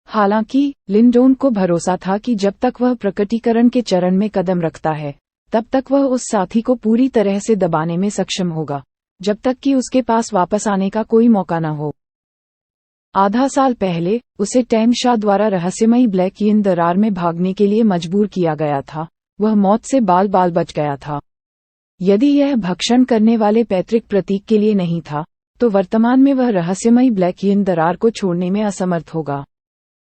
हालांकि लिंडोंग को भरोसा था कि जब तक वह प्रकटीकरण के चरण में कदम रखता है, तब तक वह उस साथी को पूरी तरह से दबाने में सक्षम होगा, जब तक कि उसके पास वापस आने का कोई मौका न हो। आधा साल पहले उसे टैंग शा द्वारा रहस्यमयी ब्लैकियन दरार में भागने के लिए मजबूर किया गया था। वह मौत से बाल बाल बच गया था। यदि यह भक्षण करने वाले पैट्रिक प्रतीक के लिए नहीं था, तो वर्तमान में वह रहस्यमयी ब्लैकियन दरार को छोड़ने में असमर्थ होगा।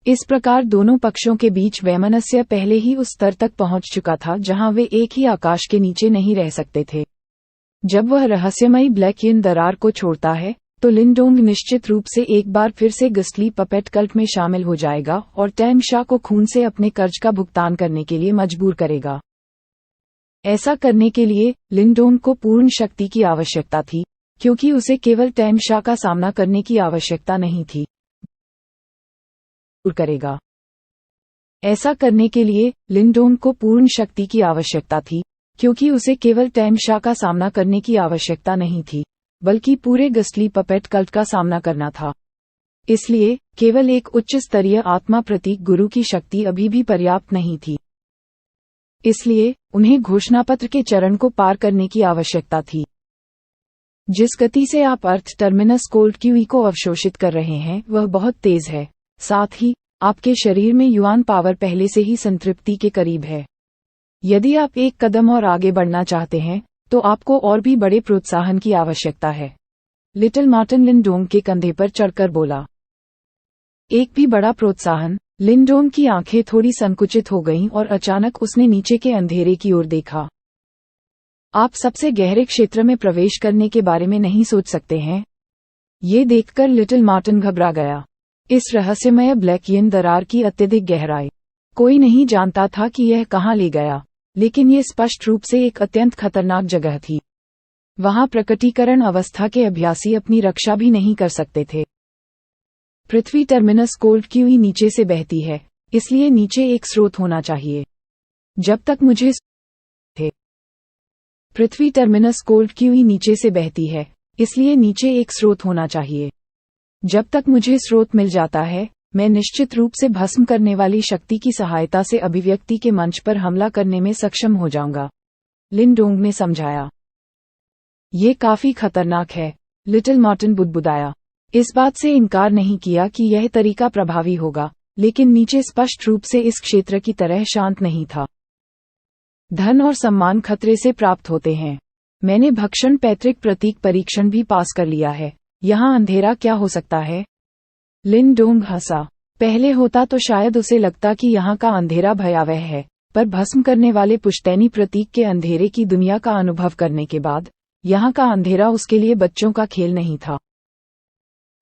इस प्रकार दोनों पक्षों के बीच वैमनस्य पहले ही उस स्तर तक पहुंच चुका था जहां वे एक ही आकाश के नीचे नहीं रह सकते थे। जब वह रहस्यमयी ब्लैकियन दरार को छोड़ता है, तो लिंडोंग निश्चित रूप से एक बार फिर से गस्ली पपेट कल्ट में शामिल हो जाएगा और टैंग शा को खून से अपने कर्ज का भुगतान करने के लिए मजबूर करेगा। ऐसा करने के लिए लिंडोंग को पूर्ण शक्ति की आवश्यकता थी, क्योंकि उसे केवल टैंग शा का सामना करने की आवश्यकता नहीं थी। करेगा। ऐसा करने के लिए लिंडोंग को पूर्ण शक्ति की आवश्यकता थी, क्योंकि उसे केवल टैंग शा का सामना करने की आवश्यकता नहीं थी, बल्कि पूरे गस्ली पपेट कल्ट का सामना करना था। इसलिए केवल एक उच्च स्तरीय आत्मा प्रतीक गुरु की शक्ति अभी भी पर्याप्त नहीं थी। इसलिए उन्हें घोषणापत्र के चरण को पार करने की आवश्यकता थी। जिस गति से आप अर्थ टर्मिनस कोल्ड क्यूई को अवशोषित कर रहे हैं वह बहुत तेज है। साथ ही आपके शरीर में युआन पावर पहले से ही संतृप्ति के करीब है। यदि आप एक कदम और आगे बढ़ना चाहते हैं, तो आपको और भी बड़े प्रोत्साहन की आवश्यकता है। लिटिल मार्टिन लिंडोंग के कंधे पर चढ़कर बोला। एक भी बड़ा प्रोत्साहन। लिंडोंग की आंखें थोड़ी संकुचित हो गईं और अचानक उसने नीचे के अंधेरे की ओर देखा। आप सबसे गहरे क्षेत्र में प्रवेश करने के बारे में नहीं सोच सकते हैं। ये देखकर लिटिल मार्टिन घबरा गया। इस रहस्यमय ब्लैकियन दरार की अत्यधिक गहराई। कोई नहीं जानता था कि यह कहां ले गया, लेकिन ये स्पष्ट रूप से एक अत्यंत खतरनाक जगह थी। वहां प्रकटीकरण अवस्था के अभ्यासी अपनी रक्षा भी नहीं कर सकते थे। पृथ्वी टर्मिनस कोल्ड क्यूई नीचे से बहती है, इसलिए नीचे एक स्रोत होना चाहिए। जब तक मुझे थे पृथ्वी टर्मिनस कोल्ड क्यूई नीचे से बहती है, इसलिए नीचे एक स्रोत होना चाहिए। जब तक मुझे स्रोत मिल जाता है, मैं निश्चित रूप से भस्म करने वाली शक्ति की सहायता से अभिव्यक्ति के मंच पर हमला करने में सक्षम हो जाऊंगा, लिनडोंग ने समझाया। ये काफी खतरनाक है, लिटिल मार्टिन बुदबुदाया। इस बात से इनकार नहीं किया कि यह तरीका प्रभावी होगा, लेकिन नीचे स्पष्ट रूप से इस क्षेत्र की तरह शांत नहीं था। धन और सम्मान खतरे से प्राप्त होते हैं। मैंने भक्षण पैतृक प्रतीक परीक्षण भी पास कर लिया है। यहाँ अंधेरा क्या हो सकता है? लिनडोंग हंसा। पहले होता तो शायद उसे लगता कि यहाँ का अंधेरा भयावह है, पर भस्म करने वाले पुश्तैनी प्रतीक के अंधेरे की दुनिया का अनुभव करने के बाद यहाँ का अंधेरा उसके लिए बच्चों का खेल नहीं था।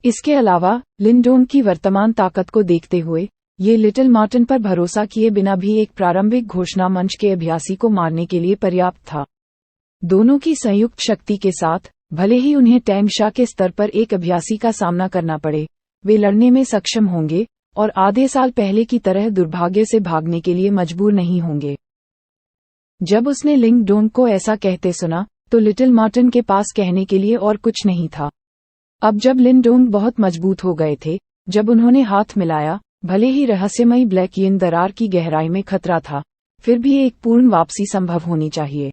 इसके अलावा लिनडोंग की वर्तमान ताकत को देखते हुए ये लिटिल मार्टिन पर भरोसा किए बिना भी एक प्रारंभिक घोषणा मंच के अभ्यासी को मारने के लिए पर्याप्त था। दोनों की संयुक्त शक्ति के साथ, भले ही उन्हें टैंगशा के स्तर पर एक अभ्यासी का सामना करना पड़े, वे लड़ने में सक्षम होंगे और आधे साल पहले की तरह दुर्भाग्य से भागने के लिए मजबूर नहीं होंगे। जब उसने लिंगडोंग को ऐसा कहते सुना, तो लिटिल मार्टिन के पास कहने के लिए और कुछ नहीं था। अब जब लिनडोंग बहुत मजबूत हो गए थे, जब उन्होंने हाथ मिलाया, भले ही रहस्यमयी ब्लैक यिन दरार की गहराई में खतरा था, फिर भी एक पूर्ण वापसी संभव होनी चाहिए।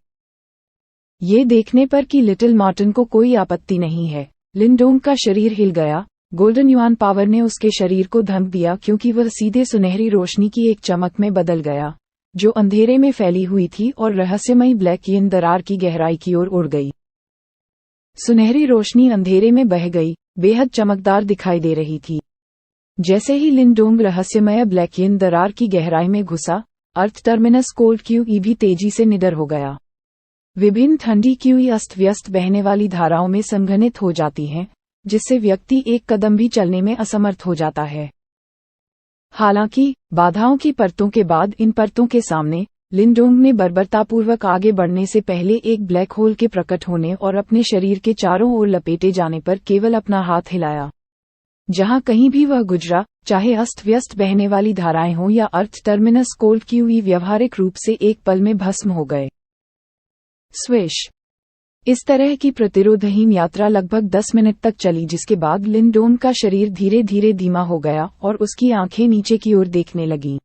ये देखने पर कि लिटिल मार्टिन को कोई आपत्ति नहीं है, लिनडोंग का शरीर हिल गया। गोल्डन युआन पावर ने उसके शरीर को धमक दिया क्योंकि वह सीधे सुनहरी रोशनी की एक चमक में बदल गया, जो अंधेरे में फैली हुई थी और रहस्यमयी ब्लैक यिन दरार की गहराई की ओर उड़ गई। सुनहरी रोशनी अंधेरे में बह गई, बेहद चमकदार दिखाई दे रही थी। जैसे ही लिनडोंग रहस्यमय ब्लैक यिन दरार की गहराई में घुसा, अर्थ टर्मिनस कोल्ड क्यूई भी तेजी से निडर हो गया। विभिन्न ठंडी क्यूई अस्त व्यस्त बहने वाली धाराओं में संघनित हो जाती हैं, जिससे व्यक्ति एक कदम भी चलने में असमर्थ हो जाता है। हालांकि बाधाओं की परतों के बाद इन परतों के सामने लिनडोंग ने बर्बरतापूर्वक आगे बढ़ने से पहले एक ब्लैक होल के प्रकट होने और अपने शरीर के चारों ओर लपेटे जाने पर केवल अपना हाथ हिलाया। जहां कहीं भी वह गुजरा, चाहे अस्त व्यस्त बहने वाली धाराएं हों या अर्थ टर्मिनस कोल्ड क्यूई, व्यावहारिक रूप से एक पल में भस्म हो गए। स्विश। इस तरह की प्रतिरोधहीन यात्रा लगभग 10 मिनट तक चली, जिसके बाद लिनडोंग का शरीर धीरे धीरे धीमा हो गया और उसकी आंखें नीचे की ओर देखने लगीं।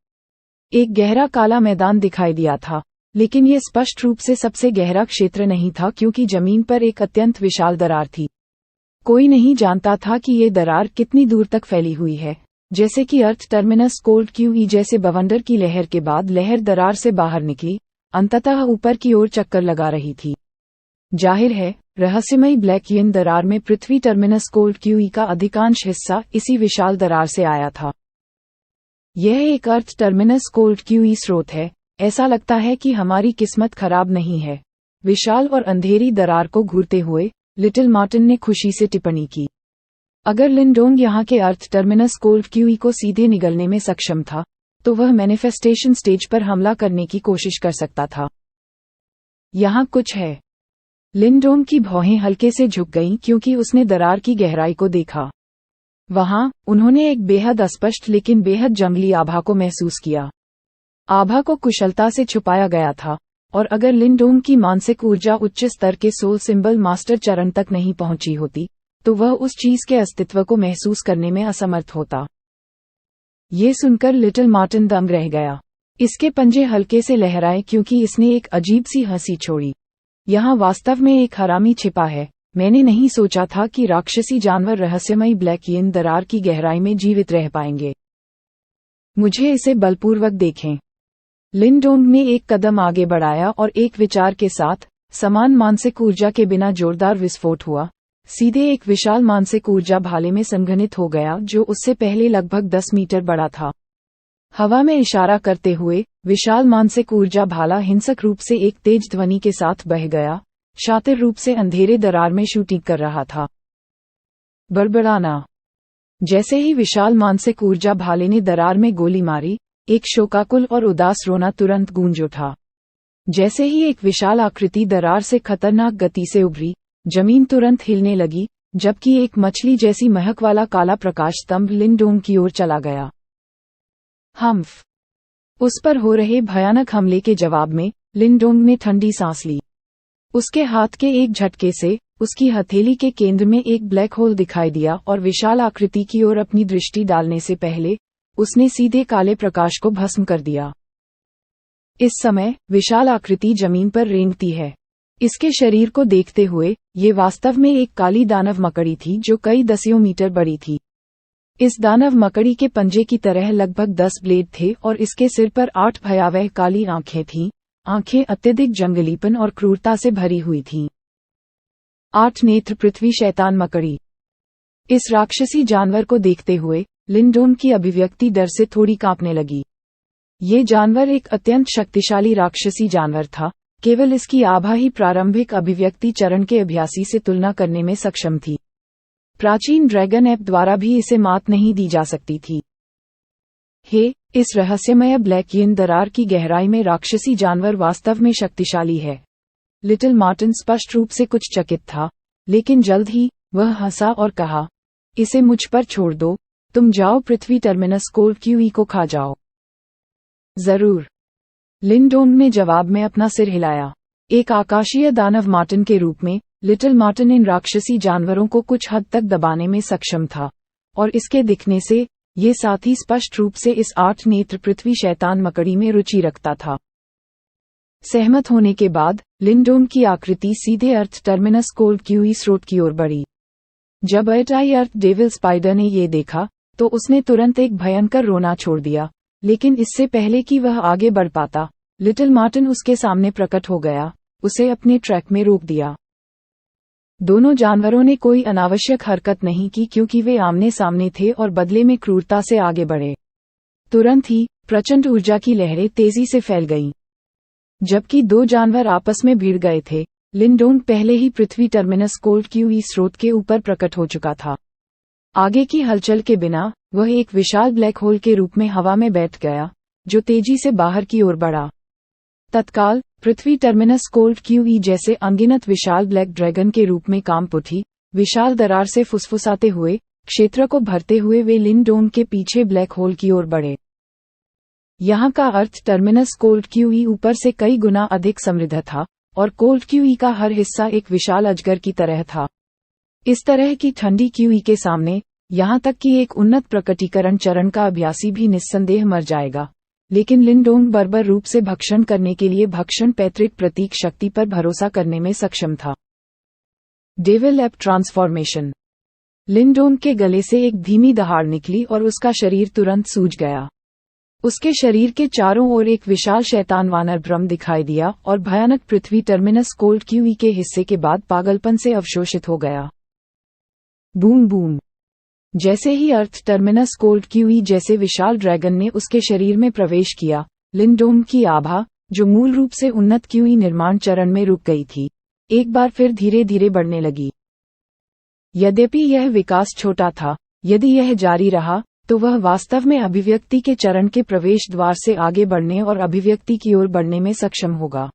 एक गहरा काला मैदान दिखाई दिया था, लेकिन यह स्पष्ट रूप से सबसे गहरा क्षेत्र नहीं था क्योंकि जमीन पर एक अत्यंत विशाल दरार थी। कोई नहीं जानता था कि ये दरार कितनी दूर तक फैली हुई है। जैसे कि अर्थ टर्मिनस कोल्ड क्यूई जैसे बवंडर की लहर के बाद लहर दरार से बाहर निकली, अंततः ऊपर की ओर चक्कर लगा रही थी। जाहिर है, रहस्यमयी ब्लैक यिन दरार में पृथ्वी टर्मिनस कोल्ड क्यूई का अधिकांश हिस्सा इसी विशाल दरार से आया था। यह एक अर्थ टर्मिनस कोल्ड क्यूई स्रोत है। ऐसा लगता है कि हमारी किस्मत खराब नहीं है। विशाल और अंधेरी दरार को घूरते हुए लिटिल मार्टिन ने खुशी से टिप्पणी की। अगर लिनडोंग यहाँ के अर्थ टर्मिनस कोल्ड क्यूई को सीधे निगलने में सक्षम था, तो वह मैनिफेस्टेशन स्टेज पर हमला करने की कोशिश कर सकता था। यहाँ कुछ है। लिनडोंग की भौहें हल्के से झुक गईं क्योंकि उसने दरार की गहराई को देखा। वहां उन्होंने एक बेहद अस्पष्ट लेकिन बेहद जंगली आभा को महसूस किया। आभा को कुशलता से छुपाया गया था, और अगर लिनडोंग की मानसिक ऊर्जा उच्च स्तर के सोल सिंबल मास्टर चरण तक नहीं पहुंची होती, तो वह उस चीज के अस्तित्व को महसूस करने में असमर्थ होता। ये सुनकर लिटिल मार्टिन दंग रह गया। इसके पंजे हल्के से लहराए क्योंकि इसने एक अजीब सी हंसी छोड़ी। यहाँ वास्तव में एक हरामी छिपा है। मैंने नहीं सोचा था कि राक्षसी जानवर रहस्यमयी ब्लैक यिन दरार की गहराई में जीवित रह पाएंगे। मुझे इसे बलपूर्वक देखें। लिनडोंग ने एक कदम आगे बढ़ाया और एक विचार के साथ, समान मानसिक ऊर्जा के बिना जोरदार विस्फोट हुआ, सीधे एक विशाल मानसिक ऊर्जा भाले में संघनित हो गया जो उससे पहले लगभग 10 मीटर बड़ा था। हवा में इशारा करते हुए विशाल मानसिक ऊर्जा भाला हिंसक रूप से एक तेज ध्वनि के साथ बह गया, शातिर रूप से अंधेरे दरार में शूटिंग कर रहा था। बड़बड़ाना। जैसे ही विशाल मानसिक ऊर्जा भाले ने दरार में गोली मारी, एक शोकाकुल और उदास रोना तुरंत गूंज उठा। जैसे ही एक विशाल आकृति दरार से खतरनाक गति से उभरी, जमीन तुरंत हिलने लगी, जबकि एक मछली जैसी महक वाला काला प्रकाश स्तंभ लिनडोंग की ओर चला गया। हम्फ। उस पर हो रहे भयानक हमले के जवाब में लिनडोंग ने ठंडी सांस ली। उसके हाथ के एक झटके से उसकी हथेली के केंद्र में एक ब्लैक होल दिखाई दिया और विशाल आकृति की ओर अपनी दृष्टि डालने से पहले उसने सीधे काले प्रकाश को भस्म कर दिया। इस समय विशाल आकृति जमीन पर रेंगती है। इसके शरीर को देखते हुए ये वास्तव में एक काली दानव मकड़ी थी जो कई दसियों मीटर बड़ी थी। इस दानव मकड़ी के पंजे की तरह लगभग 10 ब्लेड थे और इसके सिर पर 8 भयावह काली आंखें थीं। आंखें अत्यधिक जंगलीपन और क्रूरता से भरी हुई थीं। 8 नेत्र पृथ्वी शैतान मकड़ी। इस राक्षसी जानवर को देखते हुए लिंडोन की अभिव्यक्ति डर से थोड़ी कांपने लगी। ये जानवर एक अत्यंत शक्तिशाली राक्षसी जानवर था। केवल इसकी आभा ही प्रारंभिक अभिव्यक्ति चरण के अभ्यासी से तुलना करने में सक्षम थी। प्राचीन ड्रैगन ऐप द्वारा भी इसे मात नहीं दी जा सकती थी। इस रहस्यमय ब्लैक यिन दरार की गहराई में राक्षसी जानवर वास्तव में शक्तिशाली है। लिटिल मार्टिन स्पष्ट रूप से कुछ चकित था, लेकिन जल्द ही वह हंसा और कहा, इसे मुझ पर छोड़ दो, तुम जाओ पृथ्वी टर्मिनस कोल्ड क्यूई को खा जाओ। जरूर, लिंडोन ने जवाब में अपना सिर हिलाया। एक आकाशीय दानव मार्टिन के रूप में लिटिल मार्टिन इन राक्षसी जानवरों को कुछ हद तक दबाने में सक्षम था, और इसके दिखने से ये साथ ही स्पष्ट रूप से इस 8 नेत्र पृथ्वी शैतान मकड़ी में रुचि रखता था। सहमत होने के बाद लिंडोन की आकृति सीधे अर्थ टर्मिनस कोल्ड क्यूई स्रोत की ओर बढ़ी। जब अर्थ डेविल स्पाइडर ने ये देखा तो उसने तुरंत एक भयंकर रोना छोड़ दिया, लेकिन इससे पहले कि वह आगे बढ़ पाता, लिटिल मार्टिन उसके सामने प्रकट हो गया, उसे अपने ट्रैक में रोक दिया। दोनों जानवरों ने कोई अनावश्यक हरकत नहीं की क्योंकि वे आमने सामने थे और बदले में क्रूरता से आगे बढ़े। तुरंत ही प्रचंड ऊर्जा की लहरें तेजी से फैल गईं। जबकि 2 जानवर आपस में भिड़ गए थे, लिंडोन पहले ही पृथ्वी टर्मिनस कोल्ड क्यूई स्रोत के ऊपर प्रकट हो चुका था। आगे की हलचल के बिना वह एक विशाल ब्लैक होल के रूप में हवा में बैठ गया, जो तेजी से बाहर की ओर बढ़ा। तत्काल पृथ्वी टर्मिनस कोल्ड क्यूई जैसे अनगिनत विशाल ब्लैक ड्रैगन के रूप में कांप उठी। विशाल दरार से फुसफुसाते हुए क्षेत्र को भरते हुए वे लिंडोन के पीछे ब्लैक होल की ओर बढ़े। यहाँ का अर्थ टर्मिनस कोल्ड क्यूई ऊपर से कई गुना अधिक समृद्ध था और कोल्ड क्यूई का हर हिस्सा एक विशाल अजगर की तरह था। इस तरह की ठंडी क्यूई के सामने यहाँ तक कि एक उन्नत प्रकटीकरण चरण का अभ्यासी भी निस्संदेह मर जाएगा, लेकिन लिंडोन बर्बर रूप से भक्षण करने के लिए भक्षण पैतृक प्रतीक शक्ति पर भरोसा करने में सक्षम था। Devil app transformation. लिंडोन के गले से एक धीमी दहाड़ निकली और उसका शरीर तुरंत सूज गया। उसके शरीर के चारों ओर एक विशाल शैतान वानर ब्रह्म दिखाई दिया और भयानक पृथ्वी टर्मिनस कोल्ड क्यूई के हिस्से के बाद पागलपन से अवशोषित हो गया। Boom boom. जैसे ही अर्थ टर्मिनस कोल्ड क्यूई जैसे विशाल ड्रैगन ने उसके शरीर में प्रवेश किया, लिंडोन की आभा, जो मूल रूप से उन्नत क्यूई निर्माण चरण में रुक गई थी, एक बार फिर धीरे धीरे बढ़ने लगी। यद्यपि यह विकास छोटा था, यदि यह जारी रहा तो वह वास्तव में अभिव्यक्ति के चरण के प्रवेश द्वार से आगे बढ़ने और अभिव्यक्ति की ओर बढ़ने में सक्षम होगा।